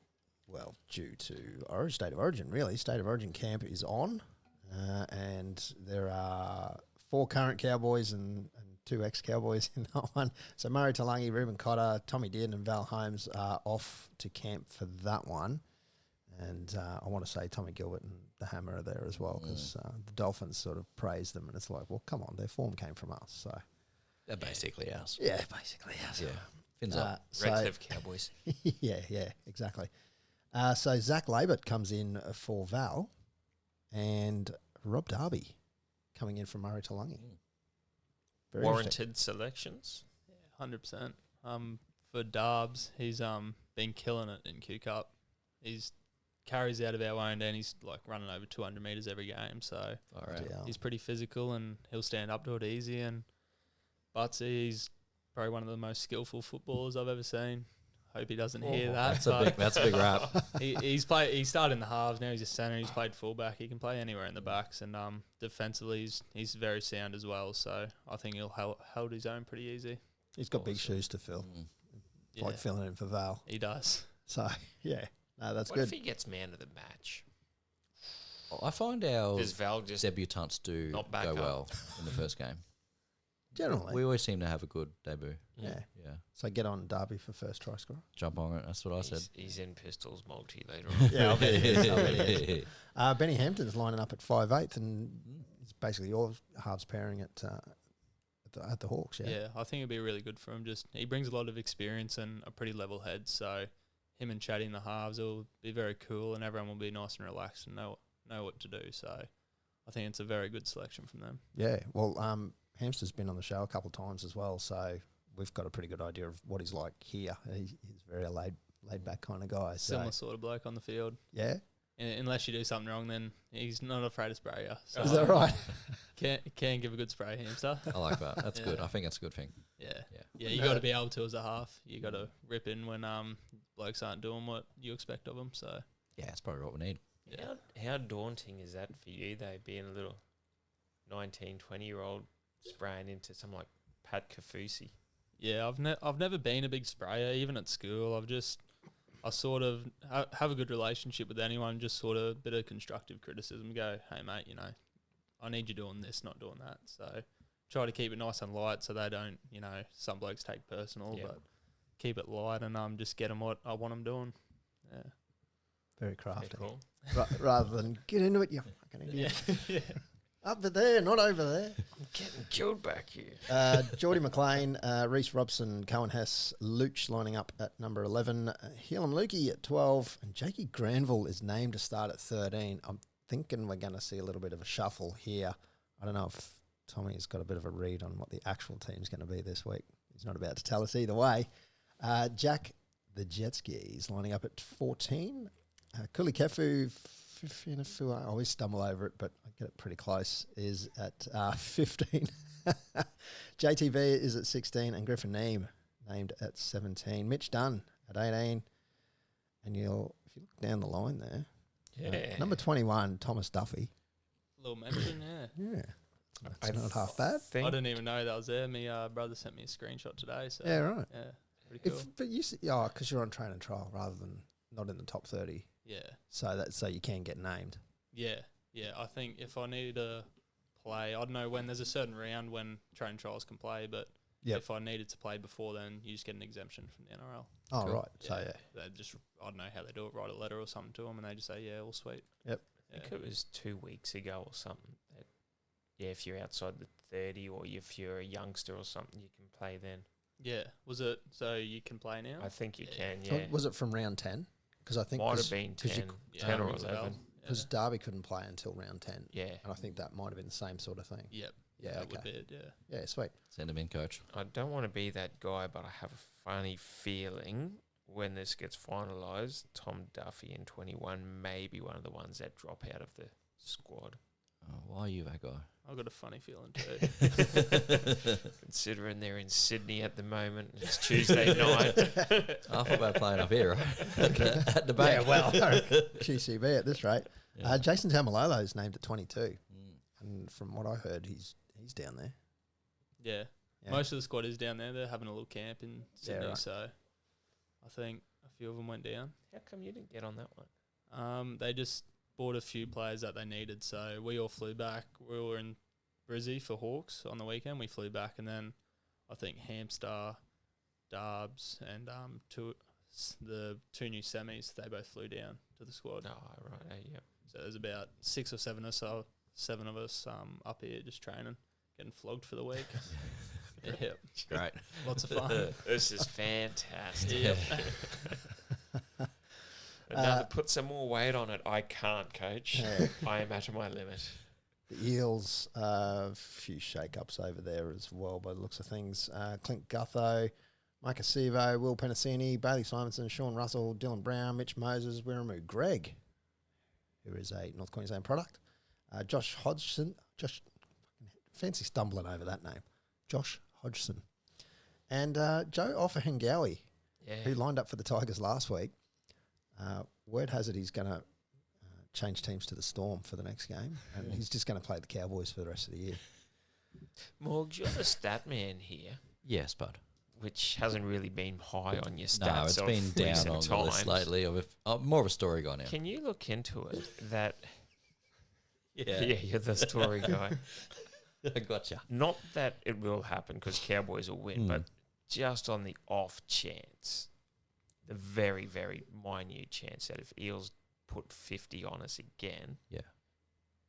State of Origin, really. State of Origin camp is on, and there are 4 current Cowboys and 2 ex-Cowboys in that one. So Murray Talangi, Reuben Cotter, Tommy Dearden and Val Holmes are off to camp for that one. And I want to say Tommy Gilbert and the Hammer are there as well, because the Dolphins sort of praised them, and it's like, well, come on, their form came from us. So They're basically ours. yeah, basically, yes. Yeah. Fins up. Redcliffe Cowboys. yeah, exactly. So Zach Labert comes in for Val, and Rob Darby coming in for Murray Talangi. Very interesting. Warranted selections. 100%. For Darbs, he's been killing it in Q Cup. He's carries out of our own end. He's like running over 200 metres every game, so All right. Yeah. he's pretty physical and he'll stand up to it easy. And Butsy, he's probably one of the most skillful footballers I've ever seen. Hope he doesn't hear that. That's a big rap. He started in the halves. Now he's a centre. He's played fullback. He can play anywhere in the backs, and defensively he's very sound as well. So I think he'll hold his own pretty easy. He's got big shoes to fill. Yeah, Like filling in for Val. he does. So, yeah. No, that's What good. if he gets man of the match? I find our Does Val just debutants do not back go up? well in the first game. Generally. We always seem to have a good debut. Yeah. Yeah. So get on Derby for first try scorer. Jump on it. That's what I said. He's in Pistols multi later on. Yeah, I'll bet he is. I'll bet he is. Benny Hampton's lining up at 5'8", and it's basically your halves pairing at the Hawks. Yeah. Yeah, I think it'd be really good for him. Just he brings a lot of experience and a pretty level head. So him and Chatty in the halves will be very cool, and everyone will be nice and relaxed and know what to do. So I think it's a very good selection from them. Yeah. Well, Hamster's been on the show a couple of times as well, so we've got a pretty good idea of what he's like here. He's very laid back kind of guy. So Similar sort of bloke on the field. yeah. Unless you do something wrong, then he's not afraid to spray you. So Is that right? Can give a good spray, Hamster. I like that. That's Yeah. good. I think that's a good thing. Yeah. Yeah. You got to be able to as a half. You got to rip in when blokes aren't doing what you expect of them. So Yeah, that's probably what we need. yeah. How daunting is that for you, though, being a little 19, 20-year-old spraying into someone like Pat Kafusi? Yeah, I've never been a big sprayer, even at school. I sort of have a good relationship with anyone, just sort of a bit of constructive criticism. Go, hey, mate, I need you doing this, not doing that. So try to keep it nice and light so they don't, some blokes take personal, Yeah. but keep it light and just get them what I want them doing. Yeah. Very Yeah, crafty. cool. Rather than get into it, you fucking idiot. Yeah. Up there, not over there. I'm getting killed back here. Geordie McLean, Reece Robson, Cohen Hess, Luch lining up at number 11, Helam Lukey at 12, and Jakey Granville is named to start at 13. I'm thinking we're going to see a little bit of a shuffle here. I don't know if Tommy's got a bit of a read on what the actual team's going to be this week. He's not about to tell us either way. Jack the Jet Skis lining up at 14. Kuli Kefu, I always stumble over it, but I get it pretty close, is at 15. JTV is at 16, and Griffin Neem named at 17. Mitch Dunn at 18. And if you look down the line there, Yeah. number 21, Thomas Duffy. Little mention, yeah. Yeah. That's not half bad. I didn't even know that was there. My brother sent me a screenshot today. So Yeah, right. yeah, pretty cool. But you see, because you're on train and trial rather than not in the top 30. Yeah. So you can get named. Yeah, I think if I needed to play, I don't know when there's a certain round when training trials can play, but Yep. if I needed to play before then, you just get an exemption from the NRL. Oh, Cool. right. So, yeah. They just, I don't know how they do it, write a letter or something to them, and they just say, yeah, all sweet. Yep. I think it was 2 weeks ago or something. That, if you're outside the 30 or if you're a youngster or something, you can play then. Yeah. Was it, so you can play now? I think you can, So yeah. was it from round 10? Because I think Might have been 'cause you 10, Yeah, 10 or rings a bell. 11. because Derby couldn't play until round 10. Yeah. And I think that might have been the same sort of thing. Yep. Yeah, That okay. would be it, yeah. Yeah, sweet. Send him in, coach. I don't want to be that guy, but I have a funny feeling when this gets finalised, Tom Duffy in 21 may be one of the ones that drop out of the squad. Oh, why are you that guy? I've got a funny feeling too. Considering they're in Sydney at the moment, it's Tuesday night. I thought about playing up here, right? at the bank. Yeah, well, QCB at this rate. Yeah. Jason Taumalolo is named at 22. Mm. And from what I heard, he's down there. Yeah. Yeah. Most of the squad is down there. They're having a little camp in Sydney, right. so I think a few of them went down. How come you didn't get on that one? They just bought a few players that they needed, so we all flew back. We were in Brizzy for Hawks on the weekend. We flew back, and then I think Hamster, Darbs, and the two new semis, they both flew down to the squad. Oh, right. Yep. So there's about 6 or 7 or seven of us up here just training, getting flogged for the week. Yep. Great. Lots of fun. This is fantastic. Yep. Another put some more weight on it. I can't, coach. Yeah. I am at my limit. The Eels, a few shake-ups over there as well by the looks of things. Clint Gutho, Mike Acevo, Will Penasini, Bailey Simonson, Sean Russell, Dylan Brown, Mitch Moses, Wiramu Greg who is a North Queensland product. Josh Hodgson. Fancy stumbling over that name. Josh Hodgson. And Joe Offahengawi, who lined up for the Tigers last week. Word has it he's going to change teams to the Storm for the next game, and he's just going to play the Cowboys for the rest of the year. Morgs, you're the stat man here, Yes, bud. which hasn't really been high on your stats. No, it's of been down recent on the times. list lately. More of a story guy now. Can you look into it? That Yeah. yeah, you're the story guy. I gotcha. Not that it will happen because Cowboys will win, but just on the off chance, the very, very minute chance that if Eels put 50 on us again,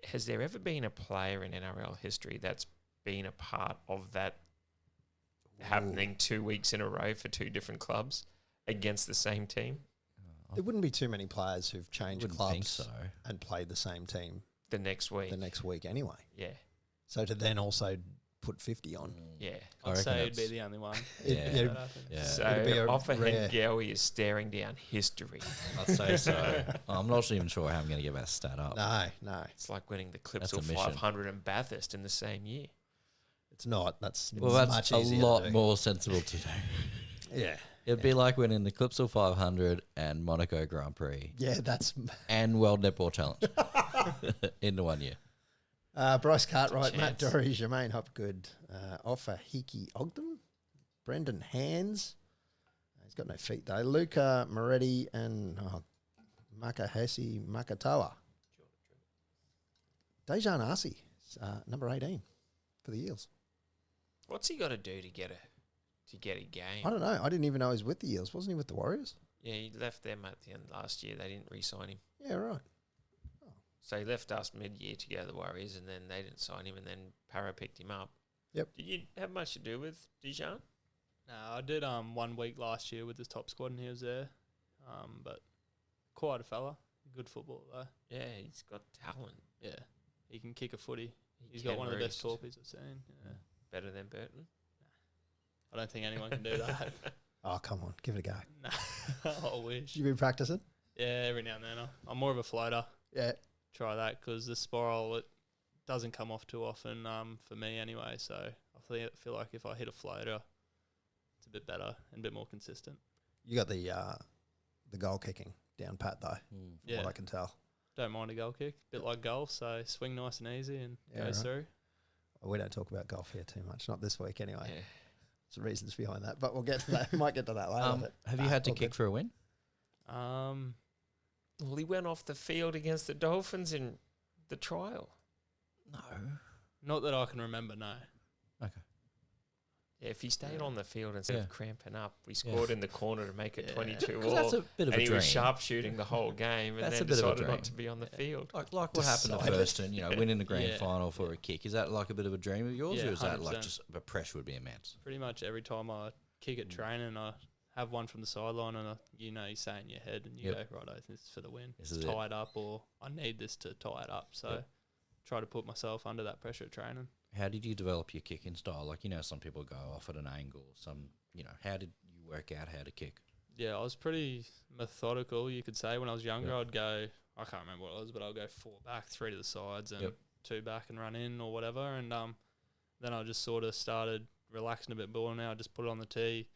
has there ever been a player in NRL history that's been a part of that happening 2 weeks in a row for two different clubs against the same team? There wouldn't be too many players who've changed Wouldn't clubs think so. and played the same team The next week. Anyway. Yeah. So to then also put 50 on. Yeah. I I'd reckon say he'd be that's- the only one. Yeah. Yeah. That happened. Yeah. So It'd be a Offa rare- Hengawi is staring down history. I'd say so. I'm not even sure how I'm going to get that stat up. No, It's like winning the That's Clipsal a mission. 500 and Bathurst in the same year. it's not. That's Well, that's much a easier to lot do. more sensible to do. Yeah. It'd be like winning the Clipsal 500 and Monaco Grand Prix Yeah, that's and World Netball Challenge in the 1 year. Bryce Cartwright, Matt chance. Dory, Jermaine Hopgood, Offa Hiki Ogden, Brendan Hands. He's got no feet though. Luca Moretti and Makahesi Makatawa. Dejan Arce, number 18 for the Eels. What's he got to do to get a game? I don't know. I didn't even know he was with the Eels. Wasn't he with the Warriors? Yeah, he left them at the end last year. They didn't re-sign him. Yeah, right. So he left us mid-year to go to the Warriors, and then they didn't sign him, and then Para picked him up. Yep. Did you have much to do with Dijon? No, I did 1 week last year with the top squad and he was there. But quite a fella. Good footballer though. Yeah, he's got talent. Yeah. He can kick a footy. He He's got can one of the best roost. torpies I've seen. Yeah. Better than Burton. I don't think anyone can do that. Oh, come on. Give it a go. No, I wish. You been practicing? Yeah, every now and then. I'm more of a floater. Yeah. Try that because the spiral, it doesn't come off too often for me anyway. So I feel like if I hit a floater, it's a bit better and a bit more consistent. You got the goal kicking down pat though, from Yeah. what I can tell. Don't mind a goal kick. Bit like golf, so swing nice and easy and Yeah, goes right. through. Well, we don't talk about golf here too much. Not this week anyway. Yeah. There's reasons behind that, but we'll get to that. Might get to that later. but Have you had to all kick good. for a win? Well, he went off the field against the Dolphins in the trial. No. Not that I can remember, no. Okay. Yeah, if he stayed on the field instead Yeah. of cramping up, we scored in the corner to make it Yeah. 22 Because that's all. a bit of And a he dream. was sharpshooting the whole game and That's then a bit of a decided dream. not to be on the field. Like what happened at Decided. first and, winning the grand Yeah. final for a kick. Is that like a bit of a dream of yours Yeah, or is that 100%. like just the pressure would be immense? Pretty much every time I kick at training, I have one from the sideline and you say in your head and you Yep. go, right, this is for the win. This It's is it. tie it up or I need this to tie it up. So Yep. try to put myself under that pressure at training. How did you develop your kicking style? Like, some people go off at an angle. How did you work out how to kick? Yeah, I was pretty methodical, you could say. When I was younger, Yep. I'd go, I can't remember what it was, but I'll go 4 back, 3 to the sides and Yep. 2 back and run in or whatever. And then I just sort of started relaxing a bit more. Now I just put it on the tee,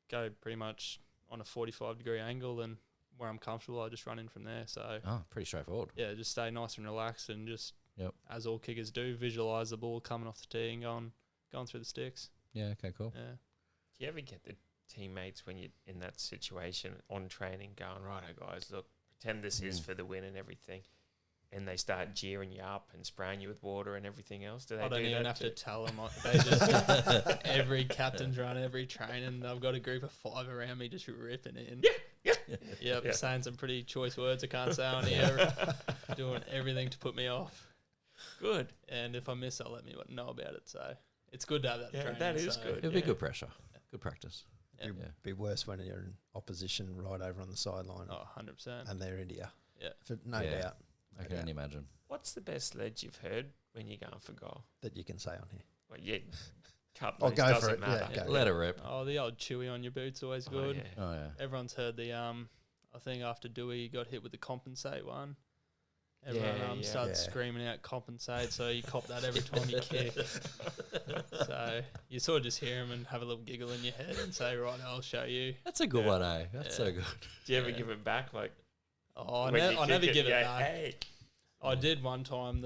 go pretty much on a 45-degree angle, and where I'm comfortable, I just run in from there. So, Oh, pretty straightforward. yeah, just stay nice and relaxed and just, Yep. as all kickers do, visualise the ball coming off the tee and going through the sticks. Yeah, okay, cool. Yeah. Do you ever get the teammates when you're in that situation on training going, righto guys, look, pretend this is for the win and everything, and they start jeering you up and spraying you with water and everything else? Do they I don't do even that have too? to tell them. They just every captain's run, every training. I've got a group of 5 around me just ripping in. Yep, Yeah. saying some pretty choice words I can't say on here. Doing everything to put me off. Good. And if I miss, they'll let me know about it. So it's good to have that Yeah, training. that is so, good. It'd be good pressure. Good practice. Yeah. Yeah. Be worse when you're in opposition right over on the sideline Oh, 100%. and they're into you. Yeah. For no Yeah. doubt. I No can doubt only imagine. What's the best ledge you've heard when you're going for goal? that you can say on here. Well, yeah, cup Oh, nose go for doesn't it. matter. Yeah, go. Let it rip. Oh, the old chewy on your boots always Oh, good. yeah. Oh, yeah. Everyone's heard the I think after Dewey got hit with the compensate one. Everyone started Yeah. screaming out compensate, so you cop that every time you kick. So you sort of just hear him and have a little giggle in your head and say, right, I'll show you. That's a good one, eh? That's so good. Do you ever give it back? Like, Oh, I when you never kick give it you go, back. Hey. I did one time.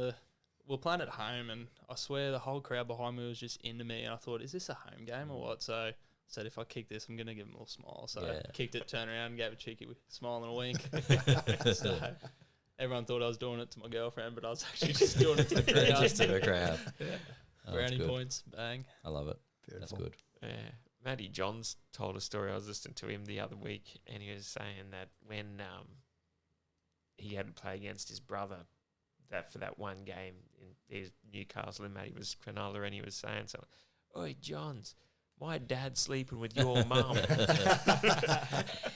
We're playing at home, and I swear the whole crowd behind me was just into me. And I thought, is this a home game or what? So I said, if I kick this, I'm gonna give him a little smile. So I kicked it, turned around, and gave a cheeky smile and a wink. So everyone thought I was doing it to my girlfriend, but I was actually just doing it to the crowd. Just to the crowd. Yeah. Oh, that's Brownie good. points, bang. I love it. Beautiful. That's good. Yeah. Matty Johns told a story. I was listening to him the other week, and he was saying that when he had to play against his brother for that one game in Newcastle, and Matty was Cronulla, and he was saying something. Oi, Johns, my dad's sleeping with your mum.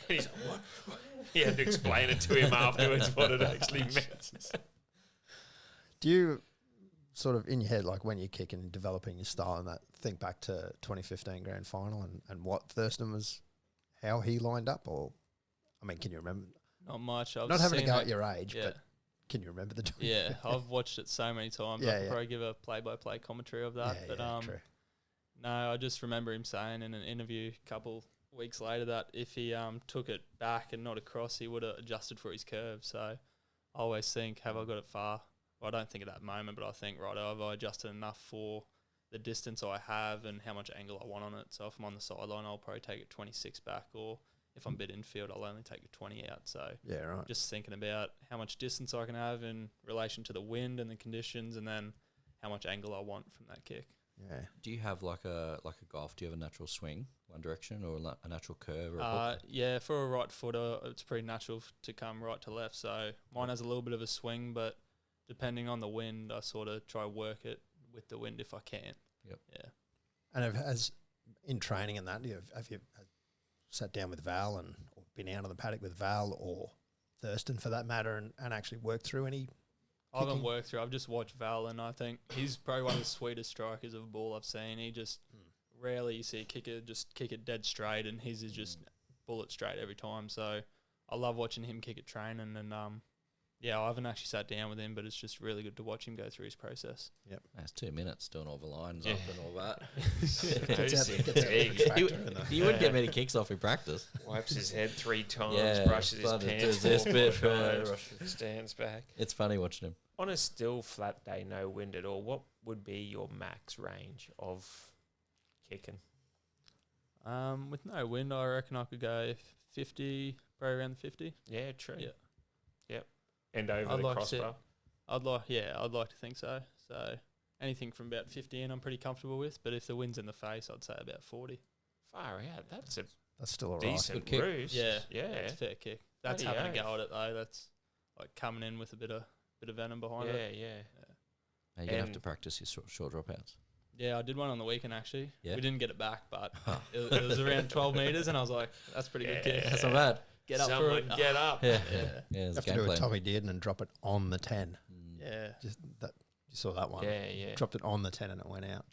He's like, what? He had to explain it to him afterwards what it actually meant. Do you sort of in your head, like when you're kicking, developing your style and that, think back to 2015 grand final and what Thurston was, how he lined up? Or, I mean, can you remember? Not much. I've Not having to seen go it. at your age, Yeah. but can you remember the Yeah, I've watched it so many times. Yeah, I could yeah. probably give a play-by-play commentary of that. Yeah, but yeah, true. no, I just remember him saying in an interview a couple weeks later that if he took it back and not across, he would have adjusted for his curve. So I always think, have I got it far? Well, I don't think at that moment, but I think, right, have I adjusted enough for the distance I have and how much angle I want on it? So if I'm on the sideline, I'll probably take it 26 back, or if I'm a bit infield, I'll only take it 20 out. So Yeah, right. just thinking about how much distance I can have in relation to the wind and the conditions, and then how much angle I want from that kick. Yeah. Do you have like a golf? Do you have a natural swing, one direction, or a natural curve or a hook? Yeah, for a right footer, it's pretty natural to come right to left. So mine has a little bit of a swing, but depending on the wind, I sort of try work it with the wind if I can. Yep. Yeah. And has in training and that, have you sat down with Val or been out on the paddock with Val or Thurston for that matter and actually worked through any? I haven't Kicking? worked through. I've just watched Val, and I think he's probably one of the sweetest strikers of a ball I've seen. He just rarely you see a kicker just kick it dead straight, and his is just bullet straight every time. So I love watching him kick at training, and yeah, I haven't actually sat down with him, but it's just really good to watch him go through his process. Yep. That's 2 minutes doing all the lines up and all that. Gets out the tractor and the- He wouldn't get many kicks off in practice. Wipes his head 3 times, Yeah, brushes his but it pants, does this bit, forward, right. stands back. It's funny watching him. On a still flat day, no wind at all, what would be your max range of kicking? With no wind, I reckon I could go 50, probably around the 50. Yeah, true. Yeah. Yep. And over I'd the like to see- crossbar. I'd like to think so. So anything from about 50 in, I'm pretty comfortable with. But if the wind's in the face, I'd say about 40. Far out. That's a That's still all right. decent Good kick. roost. Yeah, Yeah. it's a fair kick. That's Bloody having a oath. go at it though. That's like coming in with a bit of venom behind Yeah, it. yeah. Now you're going to have And- to practice your short dropouts. Yeah, I did one on the weekend actually. Yeah? We didn't get it back, but it was around 12 meters, and I was like, "That's a pretty good kick." That's not bad. Get up Someone for it. get up. Yeah. Yeah. Yeah, You it's have a to do game what plan. Tommy did and drop it on the 10. Yeah. Just that you saw that one. Yeah, yeah. Dropped it on the 10 and it went out.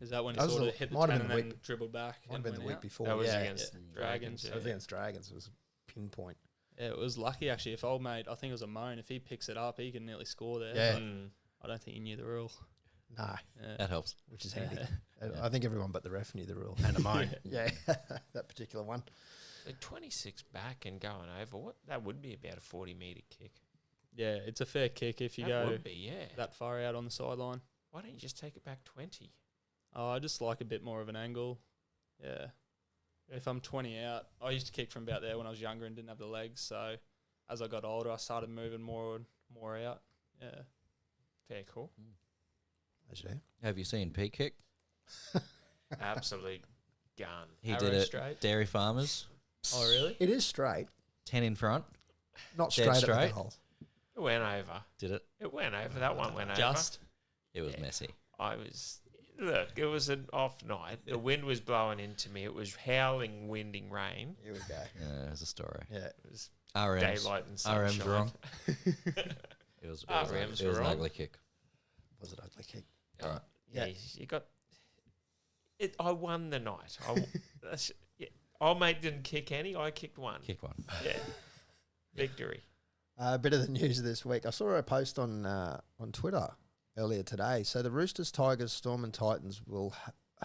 Is that when That you was sort the- of hit the might have 10 been and the then week- dribbled back? Might have and been the went week out? before. That was yeah. against Yeah. Dragons. It was Yeah. against Dragons. It was pinpoint. Yeah, it was lucky actually. If old mate, I think it was a moan. If he picks it up, he can nearly score there. Yeah. but Mm. I don't think he knew the rule. No, Yeah. That helps. which is handy. Yeah. I think everyone but the ref knew the rule. And a mine. Yeah, that particular one. So 26 back and going over, what that would be about a 40-metre kick. Yeah, it's a fair kick if you That go would be, yeah. that far out on the sideline. Why don't you just take it back 20? Oh, I just like a bit more of an angle. Yeah. If I'm 20 out, I used to kick from about there when I was younger and didn't have the legs. So as I got older, I started moving more out. Yeah. Fair call. As you do. Have you seen Pete kick? Absolute gun. He Arrow did it. straight. Dairy Farmers, Oh, really? It is straight, 10 in front. not Dead straight at straight? the goal. It went over. Did it? It went over. That one went over. Just. It was Yeah. messy. Look, it was an off night. The wind was blowing into me. It was howling, winding rain. Here we go. Yeah, there's a story. Yeah. It was RM's, daylight and RM's sunshine. wrong. It was RM's it was an wrong. ugly kick. Was it ugly kick? Alright. Yeah, Yeah. you got it. I won the night. Old mate didn't kick any. I kicked one. Kick one. Yeah, victory. A bit of the news this week. I saw a post on Twitter earlier today. So the Roosters, Tigers, Storm and Titans will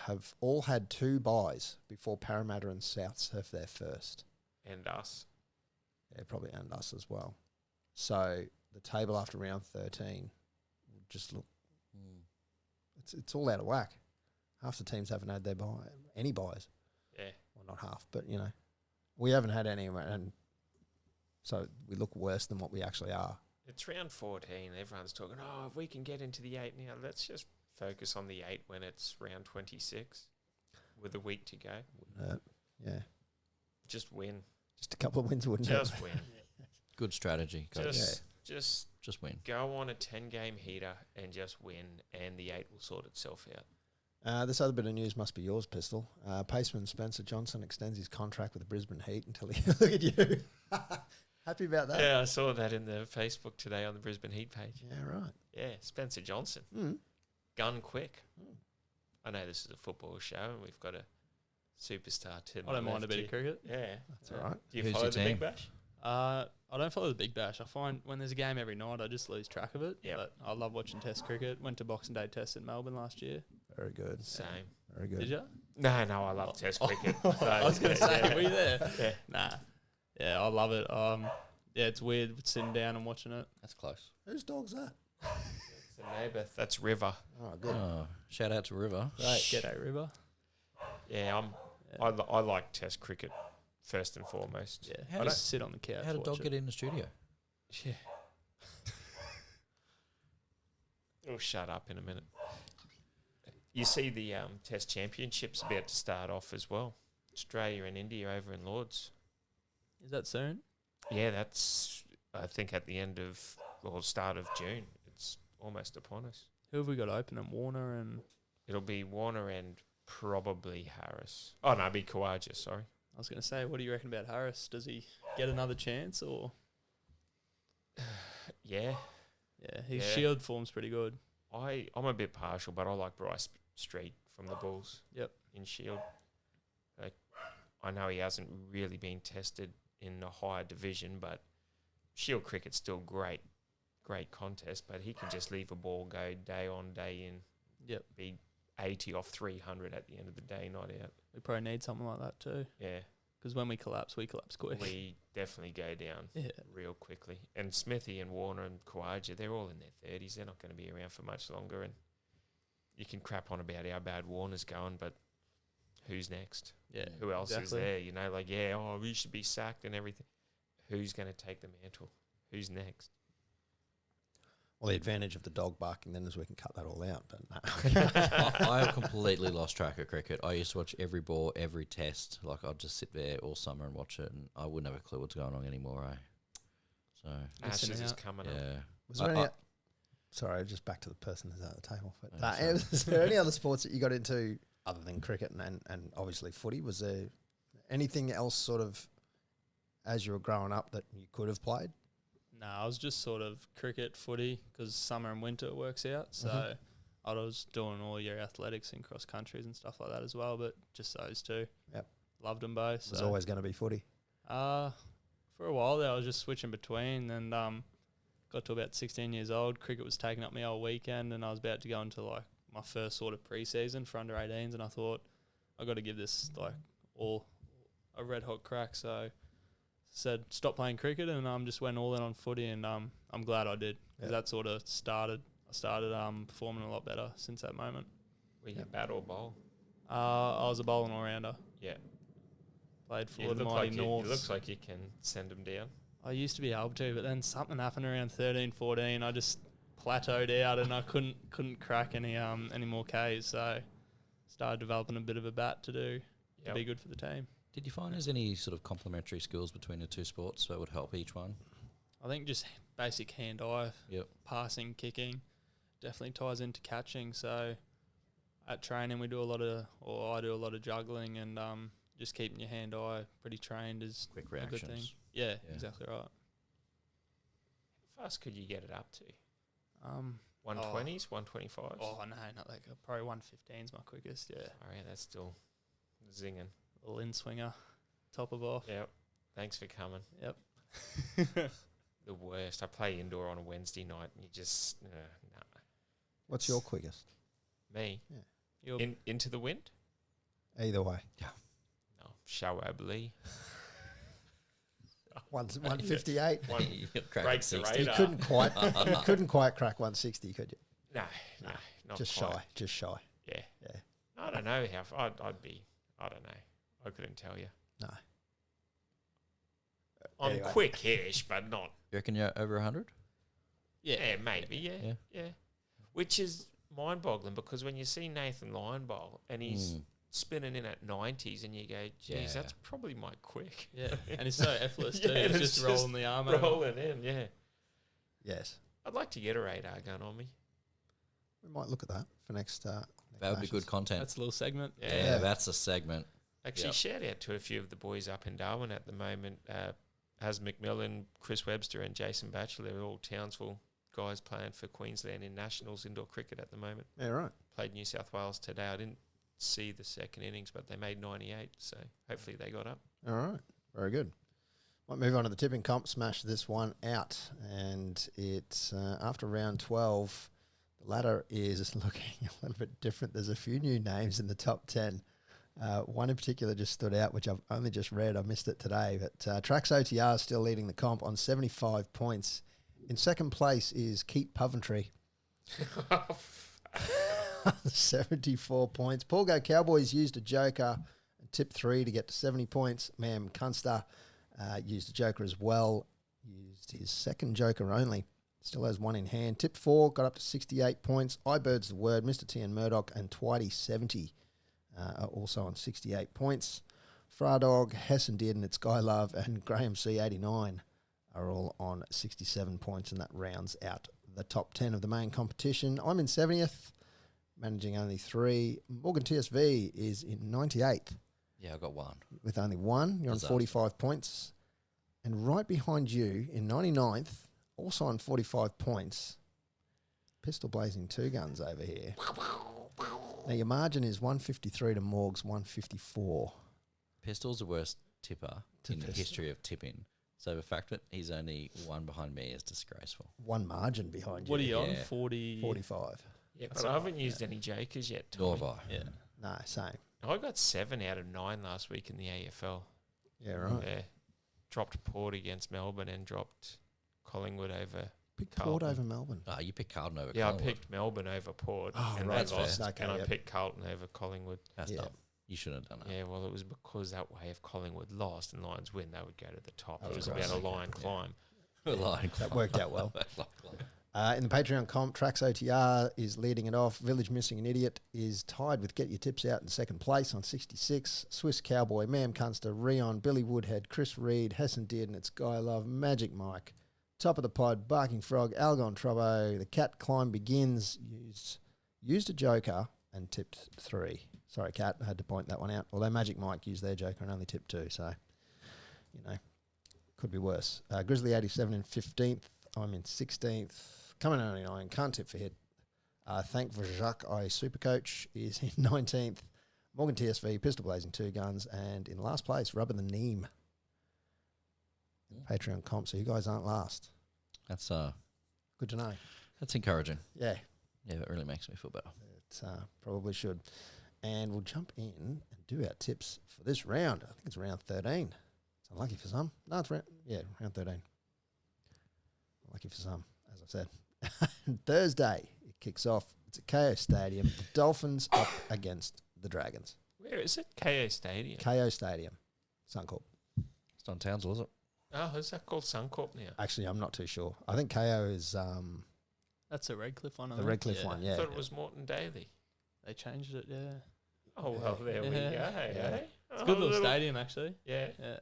have all had 2 buys before Parramatta and Souths have their first. And us. Yeah, probably and us as well. So the table after round 13 will just look... It's all out of whack. Half the teams haven't had their any buys. Yeah. Well, not half, but, you know, we haven't had any, and so we look worse than what we actually are. It's round 14. Everyone's talking, if we can get into the 8 now, let's just focus on the 8 when it's round 26 with a week to go. Wouldn't hurt. Yeah. Just win. Just a couple of wins wouldn't hurt. Just win. Good strategy. Just win. go on a 10-game heater and just win, and the 8 will sort itself out. This other bit of news must be yours, Pistol. Paceman Spencer Johnson extends his contract with the Brisbane Heat until he... Look at you. Happy about that? Yeah, I saw that in the Facebook today on the Brisbane Heat page. Yeah, right. Yeah, Spencer Johnson. Gun quick. I know this is a football show and we've got a superstar to I don't mind a bit of cricket. Yeah. That's all right. Do you Who's follow your the Big team? Bash? I don't follow the Big Bash. I find when there's a game every night, I just lose track of it. Yep. But I love watching Test cricket. Went to Boxing Day Test in Melbourne last year. Very good. Same. Very good. Did you? No, I love Test cricket. I was going to say, were you there? Yeah. Nah. Yeah, I love it. Yeah, it's weird sitting down and watching it. That's close. Whose dog's that? It's a neighbour. That's River. Oh, good. Shout out to River. Great. G'day, River. Yeah, I like Test cricket first and foremost. Yeah, How I does- just sit on the couch. How did watch Dog it. get in the studio? Yeah. It'll shut up in a minute. You see the Test Championships about to start off as well. Australia and India over in Lords. Is that soon? Yeah, that's, I think, at the end of, or start of June. It's almost upon us. Who have we got open? And Warner and... It'll be Warner and probably Harris. Oh, no, it'll be Kawaja, sorry. I was going to say, what do you reckon about Harris? Does he get another chance or... Yeah. Yeah, his Yeah. shield form's pretty good. I'm a bit partial, but I like Bryce Street from the Bulls. Yep. In Shield. Like, I know he hasn't really been tested in a higher division, but Shield cricket's still great contest, but he can just leave a ball go day on, day in. Yep. Be 80 off 300 at the end of the day, not out. We probably need something like that too. Yeah. Because when we collapse quick. We definitely go down Yeah. real quickly. And Smithy and Warner and Kawaja, they're all in their 30s. They're not going to be around for much longer. And you can crap on about how bad Warner's going, but who's next? Yeah. Who else is exactly. there? You know, like, we should be sacked and everything. Who's going to take the mantle? Who's next? Well, the advantage of the dog barking then is we can cut that all out. But no. I have completely lost track of cricket. I used to watch every ball, every test. Like, I'd just sit there all summer and watch it, and I wouldn't have a clue what's going on anymore, So, Ashes Missing is out. coming yeah. up. Was there any... Sorry, just back to the person who's at the table. But is there any other sports that you got into other than cricket and obviously footy? Was there anything else sort of as you were growing up that you could have played? No, I was just sort of cricket, footy, because summer and winter works out. So I was doing all your athletics and cross countries and stuff like that as well, but just those two. Yep. Loved them both. It was always going to be footy. For a while there, I was just switching between, and got to about 16 years old. Cricket was taking up my whole weekend, and I was about to go into like my first sort of pre-season for under 18s, and I thought I got to give this like all a red hot crack. So said stop playing cricket, and just went all in on footy, and I'm glad I did because that sort of started. I started performing a lot better since that moment. Were you bat or bowl? I was a bowling all-rounder. Yeah. Played for You the look mighty like Norths. it looks like you can send them down. I used to be able to, but then something happened around 13, 14. I just plateaued out, and I couldn't crack any more Ks. So started developing a bit of a bat to do to be good for the team. Did you find there's any sort of complementary skills between the two sports that would help each one? I think just basic hand-eye, Yep. passing, kicking, definitely ties into catching. So at training, I do a lot of juggling, and just keeping your hand-eye pretty trained is Quick a good thing. reactions. Yeah, Yeah. exactly right. How fast could you get it up to? 120s, 125s? Oh no, not that good. Probably 115 is my quickest. Yeah, Oh, yeah, that's still zinging. little in swinger, top of off. Yep. Thanks for coming. Yep. the worst. I play indoor on a Wednesday night, and you just nah. What's your quickest? Me You're into the wind? Either way. No, Shoaib Lee. 158. One breaks the You radar. couldn't quite crack 160, could you? No, not Just quite. shy. Just shy. Yeah. Yeah. I don't know how. I'd be. I don't know. I couldn't tell you. No. I'm Anyway. quick-ish, but not. You reckon you're over 100? Yeah, maybe. Yeah. Which is mind-boggling because when you see Nathan Lyon bowl and he's spinning in at 90s, and you go, "Geez, Yeah. that's probably my quick." yeah, and he's so effortless too. Yeah, He's it's just rolling the arm over. rolling in. Yeah. Yes. I'd like to get a radar gun on me. We might look at that for next. That would be good content. That's a little segment. Yeah, that's a segment. Actually, shout out to a few of the boys up in Darwin at the moment. Az McMillan, Chris Webster, and Jason Batchelor are all Townsville guys playing for Queensland in Nationals indoor cricket at the moment. Yeah, right. Played New South Wales today. I didn't see the second innings, but they made 98, so hopefully they got up. All right. Very good. Might move on to the tipping comp. Smash this one out. And it's after round 12. The ladder is looking a little bit different. There's a few new names in the top 10. One in particular just stood out, which I've only just read. I missed it today. But Trax OTR is still leading the comp on 75 points. In second place is Keith Poventry. 74 points. Paul Go Cowboys used a joker and tipped 3 to get to 70 points. Mam Kunster used a joker as well. Used his second joker only. Still has one in hand. Tipped 4, got up to 68 points. iBird's the word. Mr. T and Murdoch and Twitey 70 are also on 68 points. Fradog, Hessen did, and it's Guy Love and Graham C 89 are all on 67 points, and that rounds out the top 10 of the main competition. I'm in 70th, managing only 3. Morgan TSV is in 98th Yeah, I got one. with only 1. You're on Disaster. 45 points. And right behind you in 99th, also on 45 points, pistol blazing 2 guns over here. Now your margin is 153 to Morg's 154. Pistol's the worst tipper To in the pistol. history of tipping. So the fact that he's only one behind me is disgraceful. One margin behind you. What are you on? Yeah. 40. 45. Yeah, That's but I all right, haven't used any jokers yet, Nor Tommy. have I. Yeah. No, same. I got 7 out of 9 last week in the AFL. Yeah, right. Yeah. Dropped Port against Melbourne and dropped Collingwood over. Pick Port Carlton. over Melbourne. Ah, you picked Carlton over Yeah, Collingwood. I picked Melbourne over Port, Oh, and right, they that's lost. fair. Okay, and I yep. picked Carlton over Collingwood. That's Yeah. dumb. You shouldn't have done that. Yeah, well, it was because that way if Collingwood lost and Lions win, they would go to the top. That It was was right. about a Okay. line climb. That worked out well. Like, In the Patreon comp, Trax OTR is leading it off. Village Missing an Idiot is tied with Get Your Tips Out in second place on 66. Swiss Cowboy, Mam Kunster, Rion, Billy Woodhead, Chris Reed, Hessen Did, and it's Guy Love, Magic Mike. Top of the pod, Barking Frog, Algon Trobo, The Cat Climb Begins, used a joker and tipped 3. Sorry, Cat, I had to point that one out. Although Magic Mike used their joker and only tipped 2, so, could be worse. Grizzly 87 in 15th. I'm in 16th. Coming in 99. Can't tip for hit. Thank for Jacques I Supercoach is in 19th. Morgan TSV, Pistol Blazing 2 Guns. And in last place, Rubbing the Neem. Patreon comp, so you guys aren't last. that's Good to know. that's encouraging. Yeah, Yeah, it really makes me feel better. it probably should. And we'll jump in and do our tips for this round. I think it's round 13. It's unlucky for some. No, it's round 13. Lucky for some, as I said. Thursday, it kicks off. It's at KO Stadium. The Dolphins up against the Dragons. Where is it? KO Stadium. KO Stadium, Suncorp. It's not Townsville, is it? Oh, is that called Suncorp now? Actually, I'm not too sure. I think KO is That's the Redcliffe one. I the think. Redcliffe one. I Yeah, thought it was Morton Daly. They changed it, yeah. Oh, well, there we go. Yeah. Eh? It's Oh, a good little stadium, actually. Yeah, Yeah.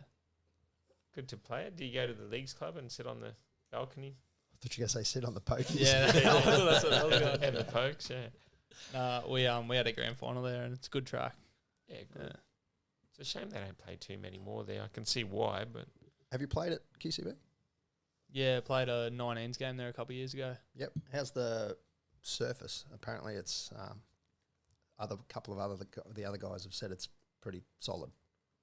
good to play it. Do you go to the Leagues Club and sit on the balcony? I thought you were going to say sit on the pokies. Yeah, that's what I was going And the pokes, yeah. We had a grand final there, and it's a good track. Yeah, good. Yeah. It's a shame they don't play too many more there. I can see why, but Have you played at QCB? Yeah, played a 19s game there a couple of years ago. Yep. How's the surface? Apparently, it's the other guys have said it's pretty solid.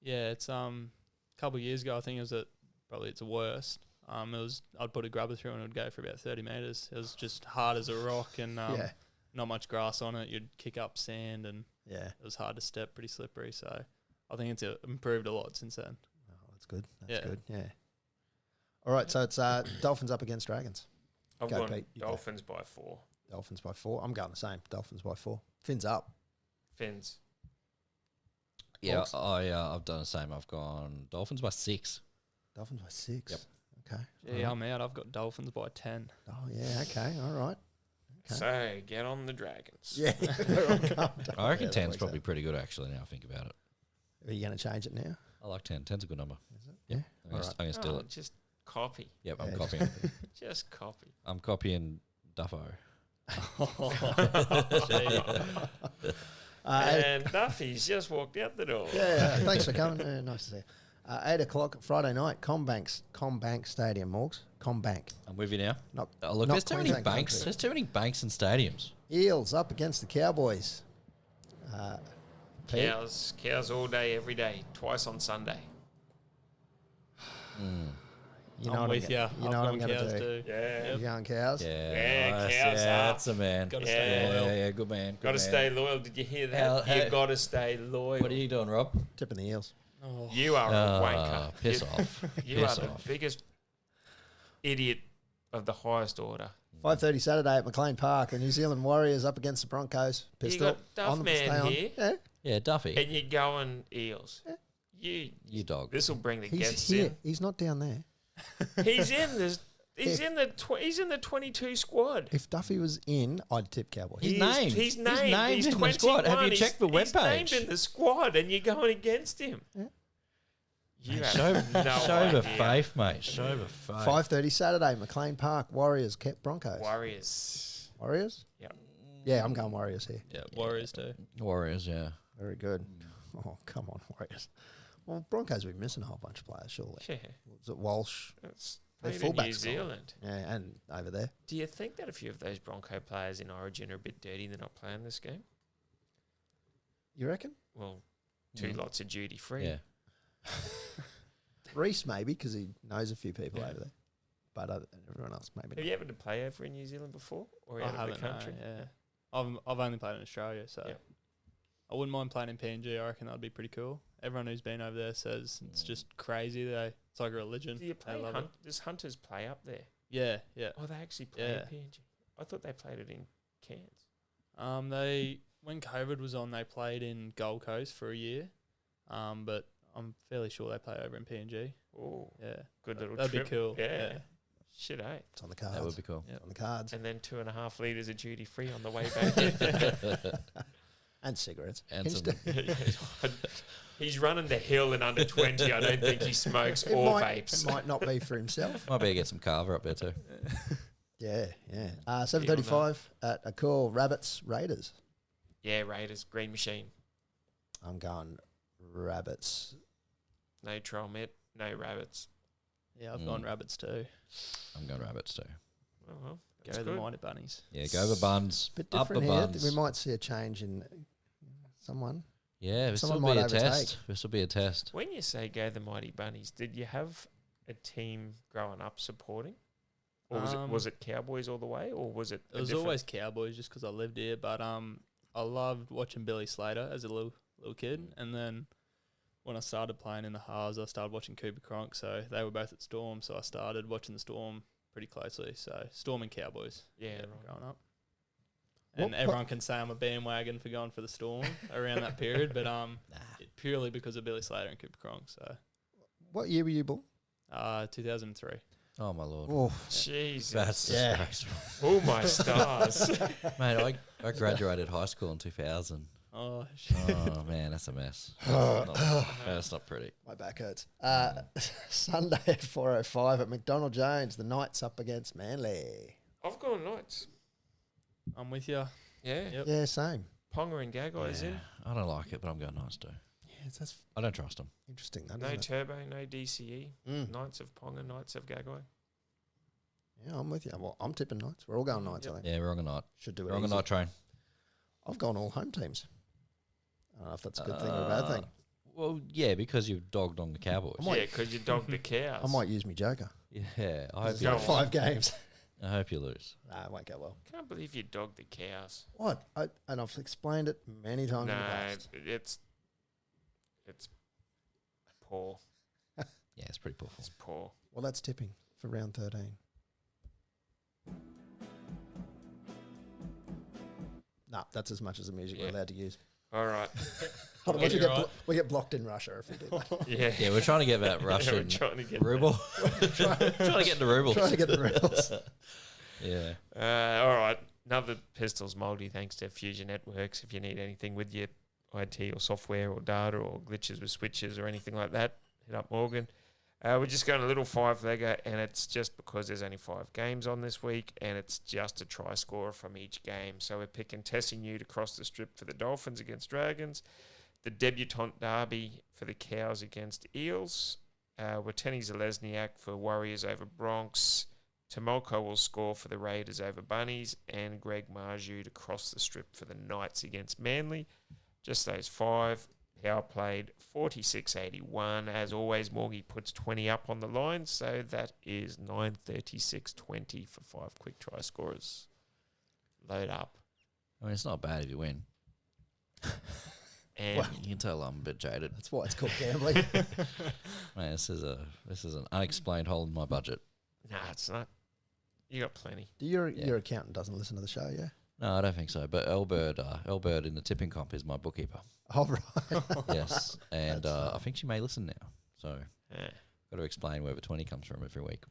Yeah, it's couple of years ago I think it was probably its worst. I'd put a grubber through and it would go for about 30 metres. It was just hard as a rock and Yeah. not much grass on it. You'd kick up sand and Yeah. it was hard to step, pretty slippery. So I think it's improved a lot since then. Oh, that's good. That's Yeah. good. Yeah. All right, so it's Dolphins up against Dragons. I've Go, gone Pete, you go. Dolphins by 4. Dolphins by 4. I'm going the same. Dolphins by 4. Fins up. Fins. Yeah, Hawks? I've done the same. I've gone Dolphins by 6. Dolphins by 6. Yep. Okay. Yeah, I'm out. I've got Dolphins by 10. Oh, yeah. Okay. All right. Okay. So get on the Dragons. Yeah. I reckon Yeah, 10's that works probably out. pretty good, actually, now I think about it. Are you going to change it now? I like 10. 10's a good number. Is it? Yep. Yeah. I'm going Alright. to steal Oh, it. just copy. Yep, I'm Yeah, copying. Just copy. I'm copying Duffo. And Duffy's just walked out the door. Yeah, thanks for coming. Nice to see you. 8 o'clock Friday night, Combank Stadium, Morgs. Combank. I'm with you now. Not, Oh, look, not there's too many Queensland banks. country. There's too many banks and stadiums. Eels up against the Cowboys. Pete? Cows all day, every day, twice on Sunday. You know I'm what with you. You I've know what I'm gone going cows to do. too. Yeah. You going cows? Yeah, Yeah, nice. cows Yeah, up. that's a man. Gotta Yeah. stay loyal. Yeah, good man. Got to stay loyal. Did you hear that? How- You got to stay loyal. What are you doing, Rob? Tipping the Eels. Oh, You are a wanker. Piss You- off. You Piss are the off. biggest idiot of the highest order. 5:30 Saturday at McLean Park. The New Zealand Warriors up against the Broncos. Pistol. got on the Duffman stay on. here. Yeah, Yeah, Duffy. And you're going Eels. You dog. This will bring the he's guests here. He's not down there. in. He's in this. He's If- in the he's in the 22 squad. If Duffy was in, I'd tip Cowboys. He's named. He's He's named. named He's in the 21. squad. Have you He's- checked the He's named webpage? in the squad, and you're going against him. Yeah. You Mate, have show no the idea. faith, mate. Show the faith. 5:30 Saturday, McLean Park. Warriors kept Broncos. Warriors. Warriors? Yep. Yeah, I'm going Warriors here. Yeah, Warriors too. Warriors, yeah. Very good. Oh, come on, Warriors. Well, Broncos will be missing a whole bunch of players, surely. Yeah. Was it Walsh? It's They're played in New fullbacks gone. Zealand. Yeah, and over there. Do you think that a few of those Bronco players in Origin are a bit dirty? They're not playing this game. You reckon? Well, two Mm. lots of duty free. Yeah. Reece maybe because he knows a few people Yeah. over there, but everyone else maybe. Have Not. you ever to play over in New Zealand before, or I out of the haven't. country? No, yeah. I've only played in Australia, so Yep. I wouldn't mind playing in PNG. I reckon that'd be pretty cool. Everyone who's been over there says it's just crazy. It's like a religion. Do you They play love it. Does Hunters play up there? Yeah, yeah. Oh, they actually play Yeah. in PNG. I thought they played it in Cairns. They when COVID was on, they played in Gold Coast for a year, but I'm fairly sure they play over in PNG. Oh, Yeah, good little that'd trip. be cool. Yeah. Yeah. Shit, eh? It's on the cards. That would be cool. Yeah. on the cards. And then 2.5 litres of duty free on the way back. And cigarettes. And Can you some- st- He's running the hill in under 20. I don't think he smokes it or might, vapes. It might not be for himself. Might be to get some carver up there too. Yeah, yeah. 7:35 at a call. Rabbits Raiders. Yeah, Raiders, green machine. I'm going Rabbits. No trial met, no rabbits. Yeah, I've gone rabbits too. I'm going rabbits too. Oh, well, Go that's the good. mighty bunnies. Yeah, go the buns. Bit Up the different here. buns. We might see a change in someone. Yeah, this Someone will be might a overtake. test. This will be a test. When you say go the mighty bunnies, did you have a team growing up supporting? Or was it Cowboys all the way, or was it? It was always Cowboys just 'cause I lived here, but I loved watching Billy Slater as a little kid, and then when I started playing in the halves, I started watching Cooper Cronk, so they were both at Storm, so I started watching the Storm pretty closely. So Storm and Cowboys, Yeah, right. growing up. What- And everyone can say I'm a bandwagon for going for the Storm around that period, but purely because of Billy Slater and Cooper Cronk. So What year were you born? 2003. Oh my lord. Oh, Jesus. That's Yeah. disgraceful. Oh my stars. Mate, I graduated high school in 2000. Oh, shit. Oh man, that's a mess. That's not pretty. my back hurts. Sunday at 4:05 at McDonald Jones. The Knights up against Manly. I've gone Knights. I'm with you. Yeah. Yep. Yeah, same. Ponga and Gagai is in. I don't like it, but I'm going Knights too. Yeah, that's I don't trust them. interesting. That, No isn't it? Turbo, no DCE. Mm. Knights of Ponga, Knights of Gagai. Yeah, I'm with you. Well, I'm tipping Knights. We're all going Knights, I think. Yeah, we're on a night. Should do it We're on a easy. night train. I've gone all home teams. I don't know if that's a good thing or a bad thing. Well, yeah, because you've dogged on the Cowboys. I might- Yeah, because you dogged the cows. I might use my joker. Yeah, I hope It's you like Go lose. on. 5 games. I hope you lose. Nah, it won't go well. Can't believe you dogged the cows. What? And I've explained it many times in the No, past. it's poor. Yeah, it's pretty poor. It's poor. Well, that's tipping for round 13. Nah, that's as much as the music we're Yeah. allowed to use. All right. Otherwise, you're right. we get blocked in Russia if we do that. Yeah. Yeah, we're trying to get that We're Russian trying to get ruble. trying to get the rubles. Trying to get the rails. Yeah. All right. Another Pistols multi thanks to Fusion Networks. If you need anything with your IT or software or data or glitches with switches or anything like that, hit up Morgan. We're just going a little 5-legger, and it's just because there's only 5 games on this week, and it's just a try scorer from each game. So we're picking Tessie to cross the strip for the Dolphins against Dragons, the Debutante Derby for the Cows against Eels, Wateni Zalesniak for Warriors over Bronx, Tomoko will score for the Raiders over Bunnies, and Greg Marju to cross the strip for the Knights against Manly. Just those 5. Power played 46.81. As always, Morgie puts 20 up on the line, so that is 936.20 for 5 quick try scorers. Load up. I mean, it's not bad if you win. And You can tell I'm a bit jaded. That's why it's called gambling. Man, this is an unexplained hole in my budget. nah, it's not. You got plenty. Your Yeah. accountant doesn't listen to the show, yeah? No, I don't think so. But Elbird in the tipping comp is my bookkeeper. Oh, right. Yes, and That's, I think she may listen now. So Yeah. got to explain where the 20 comes from every week.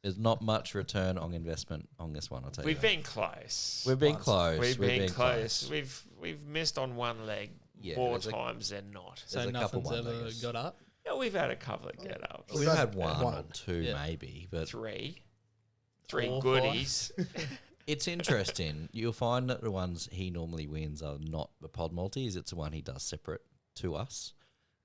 There's not much return on investment on this one. I'll tell We've you. been close. We've been Once. close. We've been close. We've missed on one leg Yeah, more there's a- times than not. So There's a couple nothing's ever one-leggers. got up. Yeah, we've had a couple of get ups. We've We've had had one or one. two Yeah. maybe, but 3 4, goodies. it's interesting. You'll find that the ones he normally wins are not the pod multis. It's the one he does separate to us.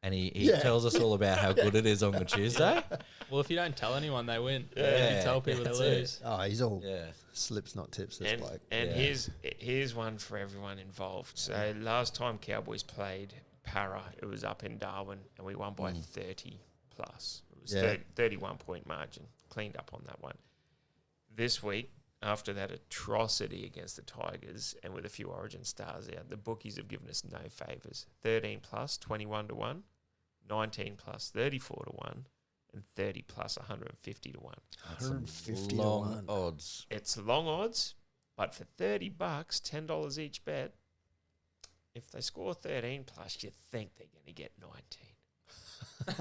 And he Yeah. tells us all about how good it is on the Tuesday. Well, if you don't tell anyone, they win. Yeah. If you tell people, That's they it. lose. Oh, he's all Yeah. slips, not tips, this And, bloke. and Yeah. here's one for everyone involved. So last time Cowboys played Para, it was up in Darwin, and we won by 30 plus. It was Yeah. 31-point margin. Cleaned up on that one. This week, after that atrocity against the Tigers, and with a few Origin stars out, the bookies have given us no favours. 13 plus, 21-1, 19 plus, 34-1, and 30 plus, 150-1. That's some 150 long to 1. odds. It's long odds, but for $30, $10 each bet, if they score 13 plus, you think they're going to get 19.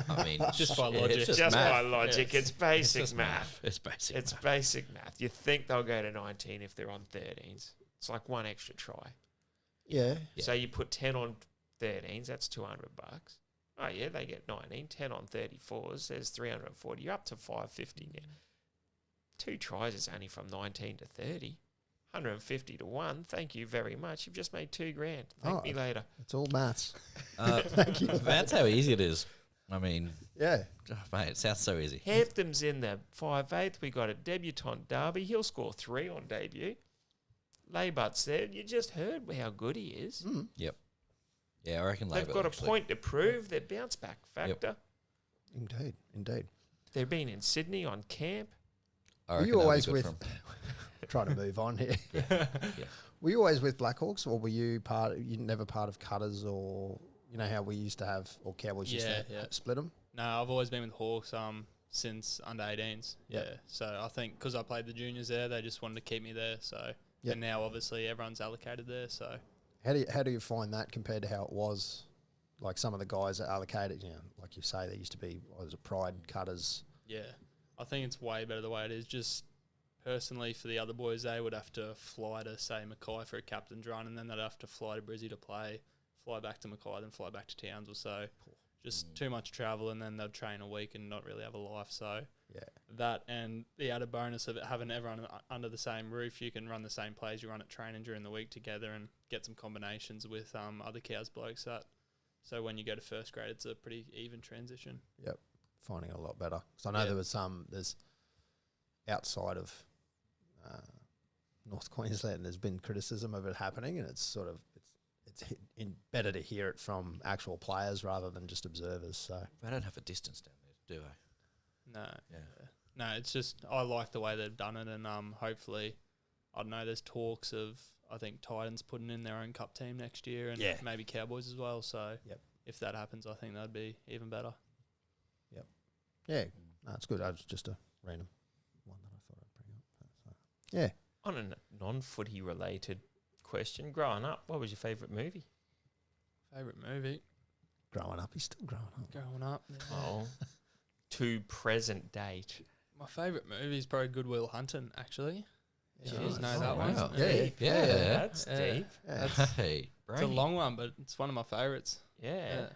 I mean, Just by yeah, logic. it's Just math. by logic, Yeah, it's basic just math. It's basic. It's math. basic math. You think they'll go to 19 if they're on 13s. It's like one extra try. Yeah. Yeah. So you put 10 on 13s, that's $200. Oh yeah, they get 19. 10 on 34s, there's 340. You're up to 550 now. 2 tries is only from 19 to 30. 150 to 1. Thank you very much. You've just made $2,000. Thank Oh. me later. It's all maths. Thank you. That's how easy it is. I mean, Yeah. oh, mate, it sounds so easy. Hampton's in the 5/8. We got a debutant Derby. He'll score 3 on debut. Laybutt's there. You just heard how good he is. Mm. Yeah, I reckon They've Labour got a actually. point to prove. Their bounce back factor. Indeed. Indeed. They've been in Sydney on camp. I Were reckon you they'll be always good with... for 'em. Trying to move on here. Yeah. Were you always with Blackhawks, or were you you never part of Cutters, or you know how we used to have, or Cowboys used to Yeah. split them? No, I've always been with Hawks since under 18s. Yep. Yeah. So I think because I played the juniors there, they just wanted to keep me there. So Yep. and now obviously everyone's allocated there. So How do you find that compared to how it was? Like some of the guys that allocated, you know, like you say, they used to be, was it Pride, Cutters? yeah, I think it's way better the way it is. Just personally for the other boys, they would have to fly to say Mackay for a captain's run, and then they'd have to fly to Brizzy to play, fly back to Mackay, then fly back to Towns or so. Just too much travel, and then they'd train a week and not really have a life. So Yeah. that and the added bonus of it having everyone under the same roof, you can run the same plays you run at training during the week together and get some combinations with other cows blokes. So when you go to first grade, it's a pretty even transition. Yep. Finding it a lot better. So I know Yeah. there's outside of North Queensland, there's been criticism of it happening, and it's sort of, better to hear it from actual players rather than just observers. So They don't have a distance down there, do they? No, Yeah. No, it's just I like the way they've done it, and hopefully, I don't know. There's talks of I think Titans putting in their own cup team next year, and maybe Cowboys as well. So if that happens, I think that'd be even better. Yeah, no, it's good. It's just a random one that I thought I'd bring up. So, yeah. On a non-footy related question, growing up, what was your favourite movie? Favorite movie? Growing up, he's still growing up. Growing up. Yeah. Oh, to present date. My favourite movie is probably Good Will Hunting, actually. Yeah, You guys know nice. that Oh, one. wow. Yeah. That's Yeah. deep. Hey, It's a long one, but it's one of my favourites. Yeah.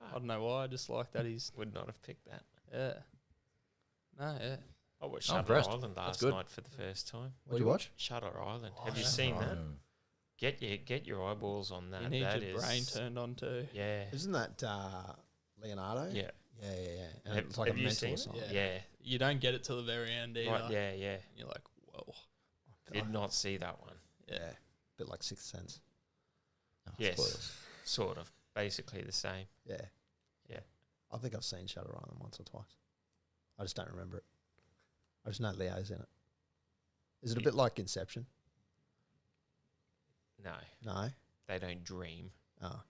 I don't know why. I just like that he's. Would not have picked that. Yeah. No, yeah. I watched I'm Shutter impressed. Island last good. night for the first time. What'd you watch? Shutter Island. Oh, Have you Shutter seen that? Mm. Get your eyeballs on that. You need That your is- brain turned on too. Yeah. Isn't that Leonardo? Yeah. Yeah. And Have- it's like have a you mental seen it? asylum. Yeah. You don't get it till the very end either. Right, yeah. You're like, whoa. Did not see that one. Yeah. Bit like Sixth Sense. Oh, Yes. spoilers. Sort of. Basically the same. Yeah. Yeah. I think I've seen Shutter Island once or twice. I just don't remember it. I just know Leo's in it. Is it a bit like Inception? No. No? They don't dream. Oh.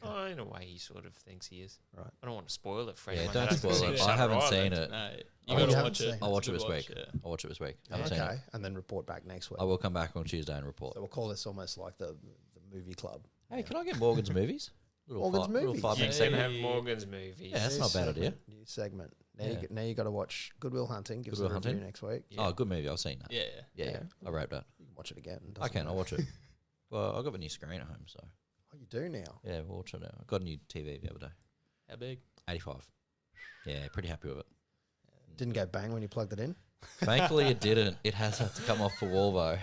Oh, in a way he sort of thinks he is. Right. I don't want to spoil it for Yeah, anyone. don't that hasn't spoil seen it. Shutter I haven't seen Island. it. No, you Oh, got you to haven't watch seen it. it? I'll watch it It's a this good week. watch, yeah. I'll watch it this week. Haven't seen Okay. it. And then report back next week. I will come back on Tuesday and report. So we'll call this almost like the movie club. Hey, can I get Morgan's movies? Morgan's Little movies. 5 You minute can segment. have Morgan's movies. Yeah, that's not a bad idea. New segment. Now, Yeah. now you got to watch Good Will Hunting. Give us Good a Will review Hunting. next week. Yeah. Oh, good movie. I've seen that. Yeah. Yeah. I wrote that. You can watch it again. I can. I'll watch it. Well, I've got a new screen at home, so Oh, you do now. yeah, we'll watch it now. I got a new TV the other day. How big? 85. Yeah, pretty happy with it. Didn't go bang when you plugged it in. Thankfully, it didn't. It has had to come off the wall though,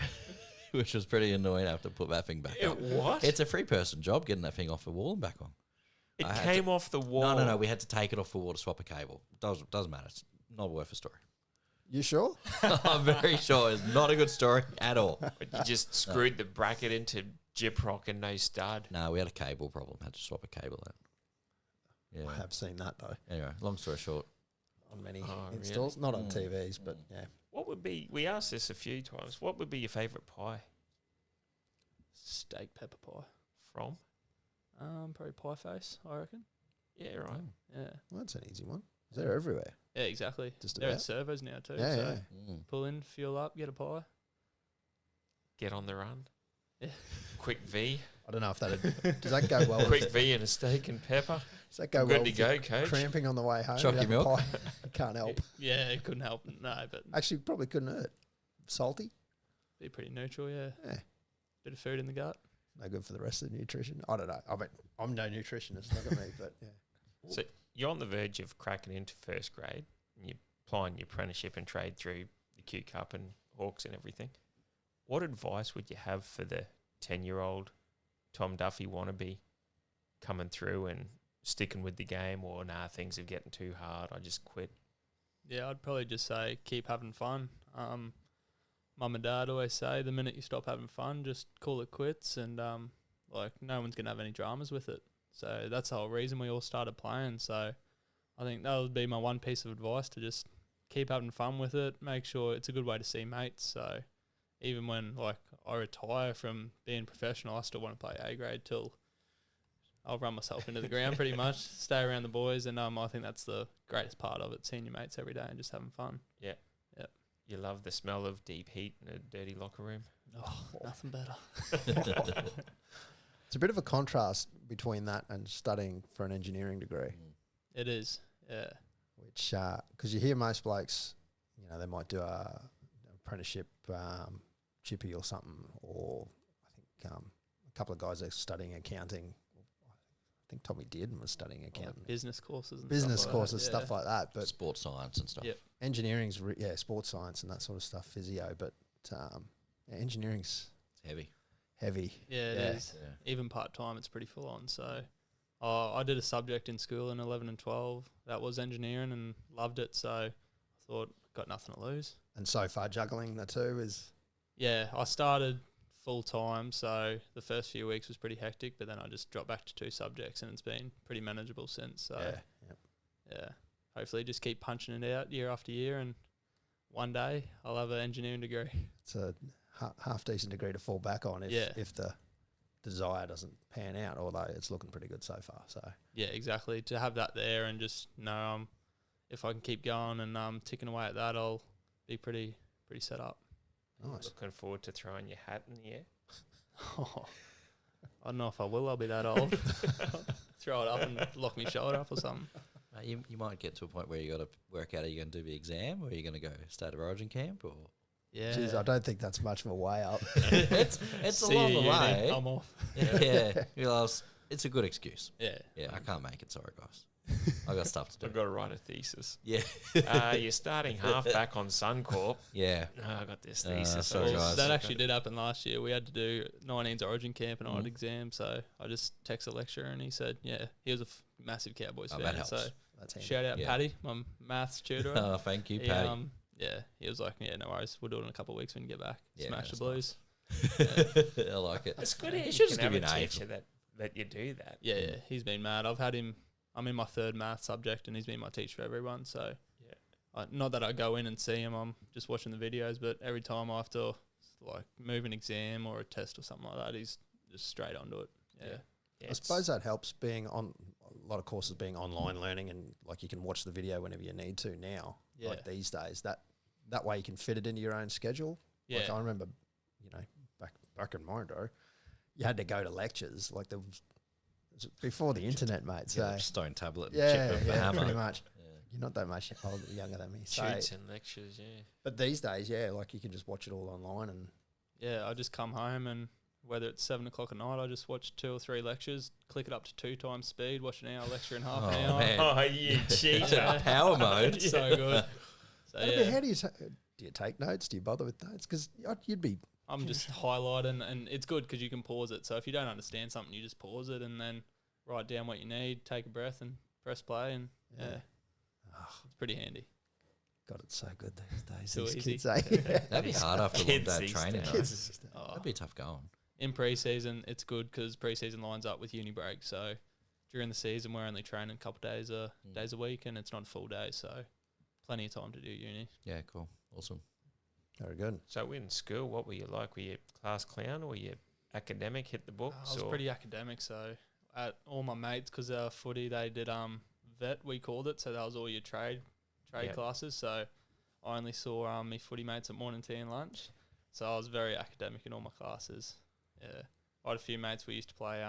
which was pretty annoying. I have to put that thing back up. What? It's a three-person job getting that thing off the wall and back on. It I had came off the wall. No. We had to take it off the wall to swap a cable. Doesn't matter. It's not worth a story. You sure? I'm very sure it's not a good story at all. But you just screwed the bracket into gyprock and no stud. No, we had a cable problem. Had to swap a cable out. Yeah. I have seen that though Anyway, long story short, on many Oh, really? installs, not on Mm. TVs, but yeah. What would be, we asked this a few times, what would be your favourite pie Steak pepper pie. from? Probably pie face, I reckon. Yeah, right. Yeah. Well, that's an easy one. They're everywhere. Yeah, exactly. Just They're about. at servos now too. Yeah, so yeah. pull in, fuel up, get a pie. Get on the run. Yeah. Quick V. I don't know if that does that go well. Quick with V and a steak and pepper. Does that go Good well? to with go, you coach. Cramping on the way home. Chalky You have a milk? pie. You can't help. Yeah, it couldn't help. No, but Actually, probably couldn't hurt. Salty. be pretty neutral. Yeah. Yeah. Bit of food in the gut. No good for the rest of the nutrition. I don't know. I mean, I'm no nutritionist. Look at me, but yeah. So you're on the verge of cracking into first grade and you're applying your apprenticeship and trade through the Q Cup and Hawks and everything. What advice would you have for the 10-year-old Tom Duffy wannabe coming through and sticking with the game, or nah, things are getting too hard, I just quit? Yeah, I'd probably just say keep having fun. Mum and Dad always say the minute you stop having fun, just call it quits, and like no one's gonna have any dramas with it. So that's the whole reason we all started playing. So I think that would be my one piece of advice, to just keep having fun with it. Make sure it's a good way to see mates. So even when like I retire from being professional, I still want to play A grade till I'll run myself into the ground pretty much, stay around the boys, and I think that's the greatest part of it, seeing your mates every day and just having fun. You love the smell of deep heat in a dirty locker room? Oh, nothing better. It's a bit of a contrast between that and studying for an engineering degree, It is, yeah. which because you hear most blokes, you know, they might do a apprenticeship chippy or something, or I think a couple of guys are studying accounting. I think Tommy did and was studying Like accounting, business courses and business stuff like courses, that, stuff like that. But sports science and stuff. Yep. engineering's sports science and that sort of stuff, physio. But engineering's It's heavy. heavy. Yeah, it Yeah. is. Even part-time, it's pretty full on. So I did a subject in school in 11 and 12. That was engineering, and loved it. So I thought, got nothing to lose. And so far, juggling the two is Yeah, I started full-time, so the first few weeks was pretty hectic, but then I just dropped back to 2 subjects, and it's been pretty manageable since. So, yeah. yeah. hopefully just keep punching it out year after year, and one day I'll have an engineering degree. It's a half decent degree to fall back on if the desire doesn't pan out, although it's looking pretty good so far. So Yeah, exactly. To have that there and just know if I can keep going and ticking away at that, I'll be pretty set up. nice. Looking forward to throwing your hat in the air. Oh, I don't know if I will. I'll be that old. Throw it up and lock my shoulder up or something. You might get to a point where you got to work out, are you going to do the exam or are you going to go State of Origin camp? Or Yeah. Jeez, I don't think that's much of a way up. it's See along you, the uni. way. I'm off. Yeah, it's a good excuse. Yeah. Yeah, I can't make it. Sorry, guys. I got stuff to do. I've got to write a thesis. Yeah, You're starting halfback on Suncorp. yeah. I got this thesis. sorry, Well, guys. that actually did happen last year. We had to do 19's Origin camp and I had exam, so I just texted the lecturer and he said, yeah, he was a massive Cowboys Oh, fan. that helps. So That's handy. shout out Yeah. Paddy, my maths tutor. Oh, thank you, He, Paddy. yeah, he was like, yeah, no worries. We'll do it in a couple of weeks when you get back. Yeah, Smash the that's Blues. I like it. It's good. You You should should just give you have an a A. teacher that let you do that. Yeah, he's been mad. I've had him. I'm in my third math subject, and he's been my teacher for everyone. So, Yeah. not that I go in and see him. I'm just watching the videos. But every time I have to like move an exam or a test or something like that, he's just straight onto it. Yeah, Yeah, I suppose that helps being on a lot of courses being online learning and like you can watch the video whenever you need to now. Yeah. Like these days, that way you can fit it into your own schedule. yeah, Like I remember, back in my day, you had to go to lectures. Like it was before the internet, mate. Yeah, So stone tablet and yeah, chip with a hammer. pretty much. Yeah. You're not that much younger than me. So, Shoots and lectures, yeah. but these days, yeah, like you can just watch it all online and yeah. I just come home and whether it's 7 o'clock at night, I just watch 2 or 3 lectures, click it up to 2 times speed, watch an hour lecture in half Oh, an hour. man. Oh, you cheater. Power mode. It's so good. So I mean, yeah, how do you take notes? Do you bother with notes? Because you'd be I'm just highlighting, and it's good because you can pause it. So if you don't understand something, you just pause it and then write down what you need, take a breath, and press play. And yeah, it's pretty handy. God, it's so good these days. So These easy. kids, eh? That'd be hard after a long Kids day of these training. days. though. Kids. Oh, That'd be tough going. in pre-season, it's good because pre-season lines up with uni break. So during the season, we're only training a couple days a week, and it's not a full day. So plenty of time to do uni. Yeah, cool. Awesome. Very good. So in school, what were you like? Were you class clown or were you academic, hit the books? I was or pretty academic, so at all my mates, because footy, they did vet, we called it, so that was all your trade Yep. classes. So I only saw me footy mates at morning tea and lunch, so I was very academic in all my classes. Yeah, I had a few mates we used to play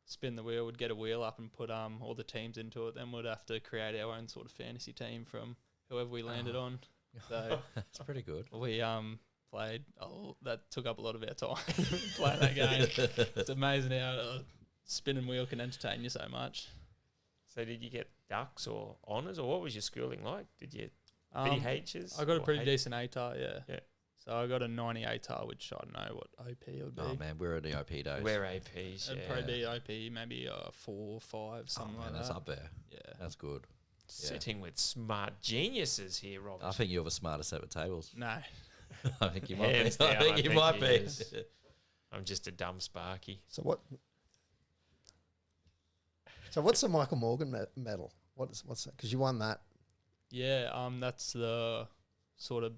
spin the wheel. Would get a wheel up and put all the teams into it. Then we'd have to create our own sort of fantasy team from whoever we landed on. So That's pretty good. we played. That took up a lot of our time playing that game. It's amazing how a spinning wheel can entertain you so much. So did you get ducks or honours, or what was your schooling like? Did you Um, BHs? I got a or pretty H- decent ATAR, yeah. Yeah. So I got a 90 ATAR, which I don't know what OP would be. Oh man, we're at the OP days. We're APs, It'd yeah. probably be OP, maybe 4 or 5, something oh man, like that's that. up there. Yeah. That's good. Sitting with smart geniuses here, Robert. I think you're the smartest at the tables. No. I think you might be. Hands down, I think you might he be. is. I'm just a dumb Sparky. So what's the Michael Morgan medal? What's that? Because you won that. Yeah, that's the sort of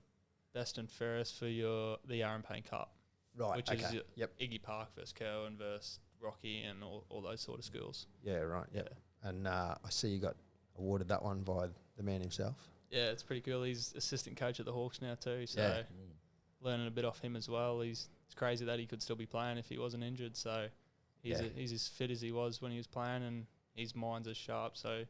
best and fairest for the Aaron Payne Cup, Right. which okay. is Yep. Iggy Park versus Cowan versus Rocky and all those sort of schools. Yeah. Right. Yep. And I see you got awarded that one by the man himself. Yeah, it's pretty cool. He's assistant coach at the Hawks now too, so Yeah. learning a bit off him as well. It's crazy that he could still be playing if he wasn't injured. So he's Yeah. he's as fit as he was when he was playing, and his mind's as sharp. So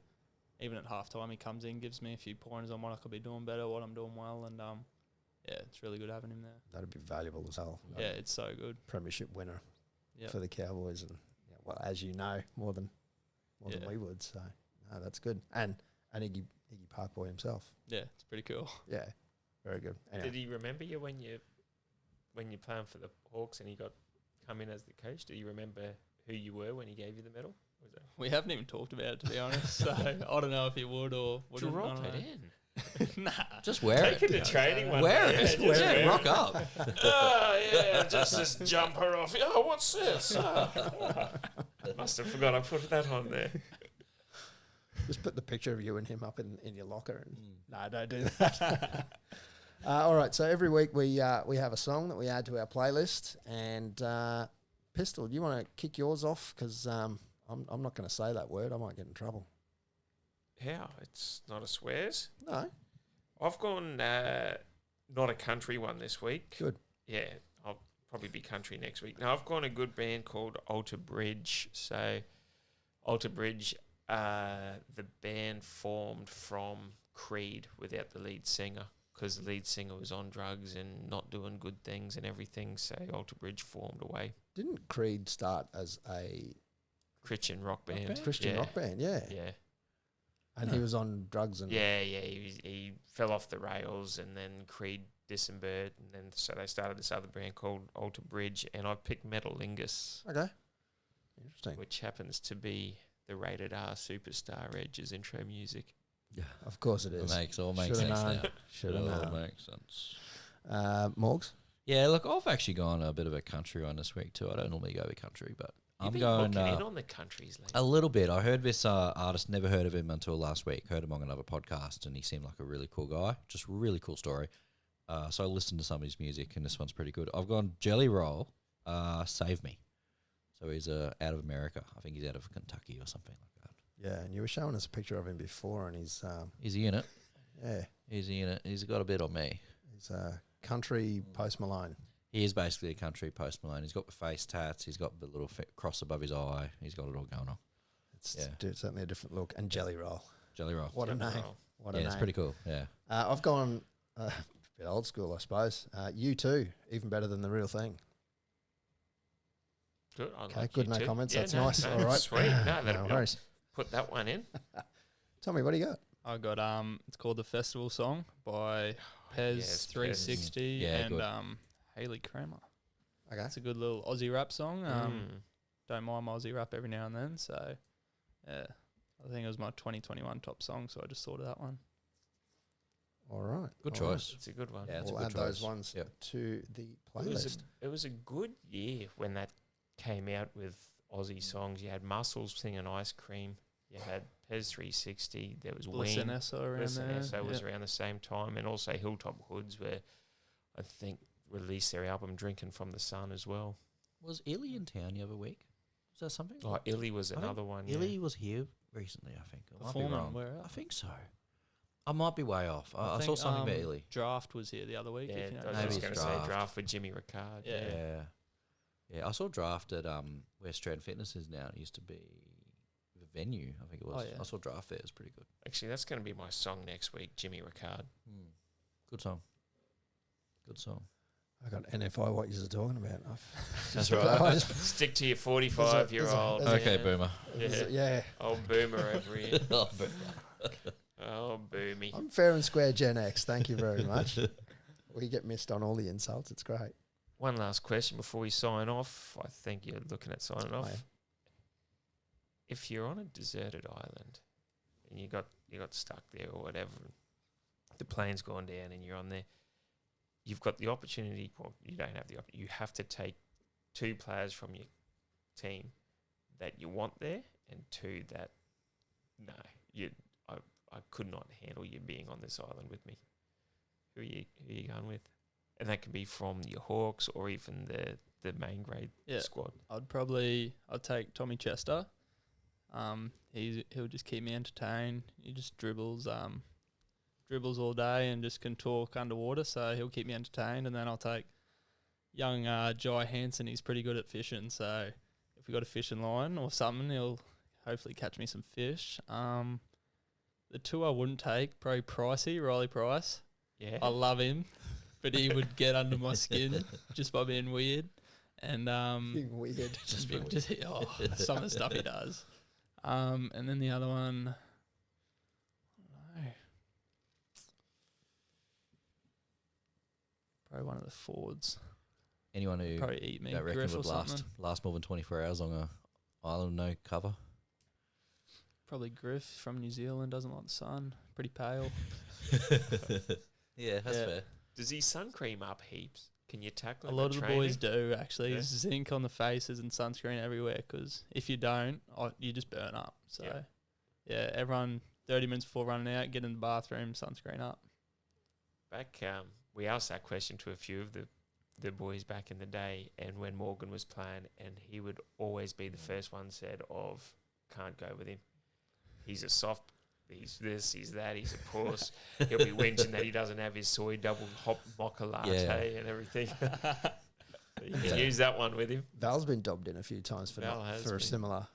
even at halftime, he comes in, gives me a few pointers on what I could be doing better, what I'm doing well, and yeah, it's really good having him there. That'd be valuable as well. Yeah, it's so good. Premiership winner Yeah, for the Cowboys, and well, as you know, more than Yeah. we would. So no, that's good. And Iggy Parkboy himself. yeah, it's pretty cool. Yeah. Very good. Anyway. Did he remember you when you playing for the Hawks and he got come in as the coach? Do you remember who you were when he gave you the medal? Was it We haven't even talked about it, to be honest. So I don't know if he would or wouldn't. I drop don't it know. in? Nah. Just wear Take it. it to training one Wear day. it. Yeah, just Yeah, wear rock it. up. Oh yeah, just this jumper off. Oh, what's this? Must have forgot I put that on there. Just put the picture of you and him up in your locker. And no, don't do that. All right, so every week we have a song that we add to our playlist. And Pistol, do you want to kick yours off? Because I'm not going to say that word. I might get in trouble. How? It's not a swears. No. I've gone not a country one this week. Good. Yeah, I'll probably be country next week. Now, I've gone a good band called Alter Bridge. So, Alter Bridge, the band formed from Creed without the lead singer because the lead singer was on drugs and not doing good things and everything. So, Alter Bridge formed away. Didn't Creed start as a Christian rock band. Christian rock band? Yeah. Yeah. And he was on drugs and... Yeah. He fell off the rails and then Creed disembarked and then so they started this other band called Alter Bridge and I picked Metalingus. Okay. Interesting. Which happens to be the rated R Superstar Edge's intro music. Yeah, of course it is. It all makes Should've sense known. now. Should've It all known. makes sense. Morgs? Yeah, look, I've actually gone a bit of a country one this week too. I don't normally go with country, but You've I'm been going hooking in on the countries lately. a little bit. I heard this artist, never heard of him until last week. Heard him on another podcast, and he seemed like a really cool guy. Just really cool story. So I listened to some of his music, and this one's pretty good. I've gone Jelly Roll, Save Me. So he's out of America. I think he's out of Kentucky or something like that. Yeah, and you were showing us a picture of him before, and he's... Is he in it? yeah, Is he in it? He's got a bit on me. he's country Post Malone. He is basically a country Post Malone. He's got the face tats. He's got the little cross above his eye. He's got it all going on. It's Yeah. certainly a different look. And Jelly Roll. Jelly Roll. What a Jelly name. Roll. What a Yeah, name. it's pretty cool. Yeah. I've gone a bit old school, I suppose. You too, even better than the real thing. Good. I Okay, like good, you no too. comments. Yeah, That's no, nice. no, All right. Sweet. No, No that'll worries. put that one in. Tommy, what do you got? I got it's called The Festival Song by Pez yes, 360 Yeah, and good. Haley Kramer. Okay. It's a good little Aussie rap song. Mm. Don't mind my Aussie rap every now and then. So, yeah, I think it was my 2021 top song. So I just thought of that one. All right. Good All right. choice. It's a good one. Yeah, it's a We'll good add those choice. ones Yep. to the It was, playlist. it was a good year when that came out with Aussie songs. You had Muscles singing Ice Cream. You had Pez 360. There was Bliss Ween. and Esso around Bliss and there. Esso was yeah. around the same time. And also Hilltop Hoods, where I think released their album Drinking from the Sun as well. Was Illy in town the other week? Was that something? Oh, Illy was I think another one. Illy was here recently, I think. I might be Performing wrong. where I else? think so. I might be way off. I saw think, something about Illy. Draft was here the other week. Yeah, if you know I was Maybe just it's going to say Draft. Draft with Jimmy Ricard. Yeah. Yeah. I saw Draft at where Strand Fitness is now. It used to be the venue, I think it was. Oh, yeah. I saw Draft there. It was pretty good. Actually, that's going to be my song next week, Jimmy Ricard. Good song. Good song. I got NFI what you're talking about. That's I just, Stick to your There's 45-year-old. a- Okay, Boomer. Yeah. Old boomer over here. Oh, Boomer. Oh, boomy. I'm fair and square Gen X. Thank you very much. We get missed on all the insults. It's great. One last question before we sign off. I think you're looking at signing off. I am. If you're on a deserted island and you got stuck there or whatever, the plane's gone down and you're on there, you've got the opportunity. Well, you don't have the opportunity. You have to take 2 players from your team that you want there, and 2 that I could not handle you being on this island with me. Who are you going with? And that can be from your Hawks or even the main grade Yeah. squad. I'd take Tommy Chester. He'll just keep me entertained. He just dribbles all day and just can talk underwater, so he'll keep me entertained. And then I'll take young Jai Hansen. He's pretty good at fishing, so if we got a fishing line or something, he'll hopefully catch me some fish. The 2 I wouldn't take, probably Pricey, Riley Price. Yeah. I love him, but he would get under my skin just by being weird. And Being weird. just some of the stuff he does. And then the other one, I don't know. Probably one of the Fords. Anyone who Probably eat me. don't reckon Griff or would something. last more than 24 hours on a island no cover? Probably Griff from New Zealand, doesn't like the sun. Pretty pale. Yeah, that's Yeah. fair. Does he sun cream up heaps? Can you tackle A him lot at of the training? boys do, actually. Yeah. Zinc on the faces and sunscreen everywhere, because if you don't, you just burn up. So, Yeah. Yeah, everyone 30 minutes before running out, get in the bathroom, sunscreen up. Back, we asked that question to a few of the boys back in the day, and when Morgan was playing, and he would always be the first one said of, can't go with him. He's a soft, he's this, he's that, he's a puss. He'll be whinging that he doesn't have his soy double hop mocha latte and everything. You can use that one with him. Val's been dobbed in a few times for a similar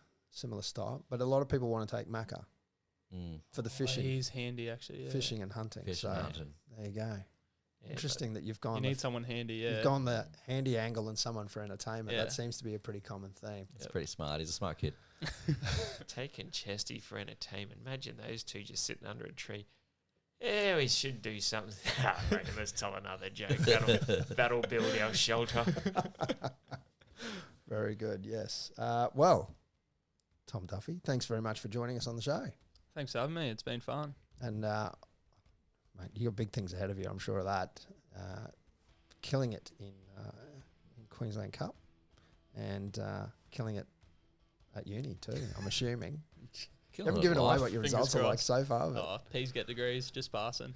style, but a lot of people want to take Macca for the fishing. He's handy, actually. Yeah. Fishing and hunting. Fishing and hunting. There you go. Yeah, Interesting that you've gone. You need someone handy, yeah. You've gone the handy angle and someone for entertainment. Yeah. That seems to be a pretty common theme. It's pretty smart. He's a smart kid. Taking Chesty for entertainment. Imagine those two just sitting under a tree. Yeah, we should do something. I reckon let's tell another joke. That'll build our shelter. Very good, yes. Well, Tom Duffy, thanks very much for joining us on the show. Thanks for having me. It's been fun. And, mate, you got big things ahead of you, I'm sure of that. Killing it in Queensland Cup and killing it at uni too, I'm assuming. You haven't given away what your Fingers results are like crossed. so far. But Oh, P's get degrees, just passing.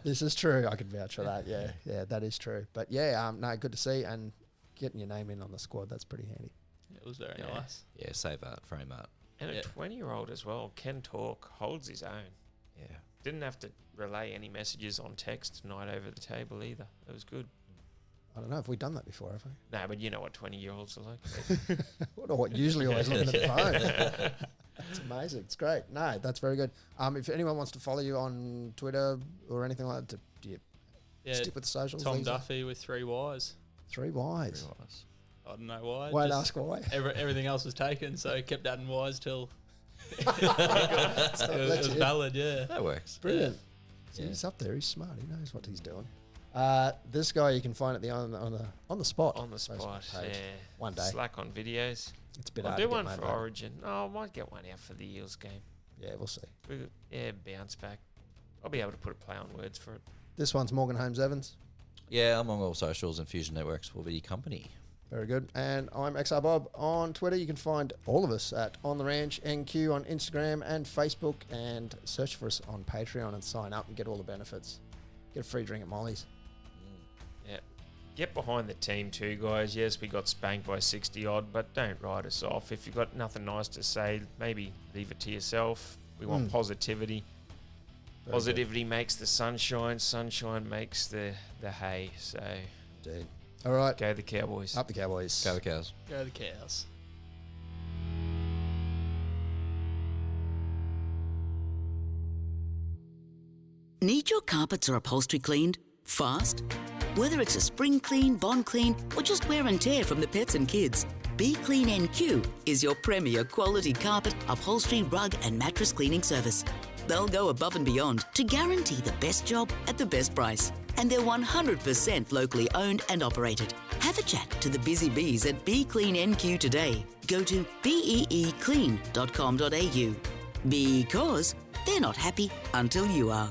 this is true. I can vouch for that. Yeah, that is true. But yeah, no, good to see and getting your name in on the squad. That's pretty handy. It was very Yeah. nice. Yeah, save art, frame art. And Yeah. a 20-year-old as well, Ken Talk, holds his own. Yeah. Didn't have to relay any messages on text tonight over the table either. It was good. I don't know if we've done that before, have we? No, but you know what 20-year-olds are like. What usually always looking at the phone. It's amazing. It's great. No, that's very good. If anyone wants to follow you on Twitter or anything like that, do you Yeah, stick with the socials? Tom these Duffy with 3 Ys. 3 Ys. I don't know why. Won't just ask why. Everything else was taken, so kept adding Ys till it Let was you- valid, yeah. That works. Brilliant. So Yeah. he's up there. He's smart. He knows what he's doing. This guy you can find at the on the spot. On the spot, Facebook page. yeah. One day. Slack on videos. It's a bit I'll hard do to get one made, for mate. Origin. Oh, I might get one out for the Eels game. Yeah, we'll see. Bounce back. I'll be able to put a play on words for it. This one's Morgan Holmes Evans. Yeah, I'm on all socials and Fusion Networks for the company. Very good. And I'm XR Bob on Twitter. You can find all of us at On The Ranch NQ on Instagram and Facebook, and search for us on Patreon and sign up and get all the benefits. Get a free drink at Molly's. Yeah. Get behind the team too, guys. Yes, we got spanked by 60 odd, but don't write us off. If you've got nothing nice to say, maybe leave it to yourself. We want positivity. Very Positivity makes the sunshine. Sunshine makes the hay. So good. Indeed. All right. go the Cowboys. Up the Cowboys. Go the cows. Go the cows. Need your carpets or upholstery cleaned fast? Whether it's a spring clean, bond clean, or just wear and tear from the pets and kids, Be Clean NQ is your premier quality carpet, upholstery, rug, and mattress cleaning service. They'll go above and beyond to guarantee the best job at the best price. And they're 100% locally owned and operated. Have a chat to the busy bees at Be Clean NQ today. Go to beeclean.com.au because they're not happy until you are.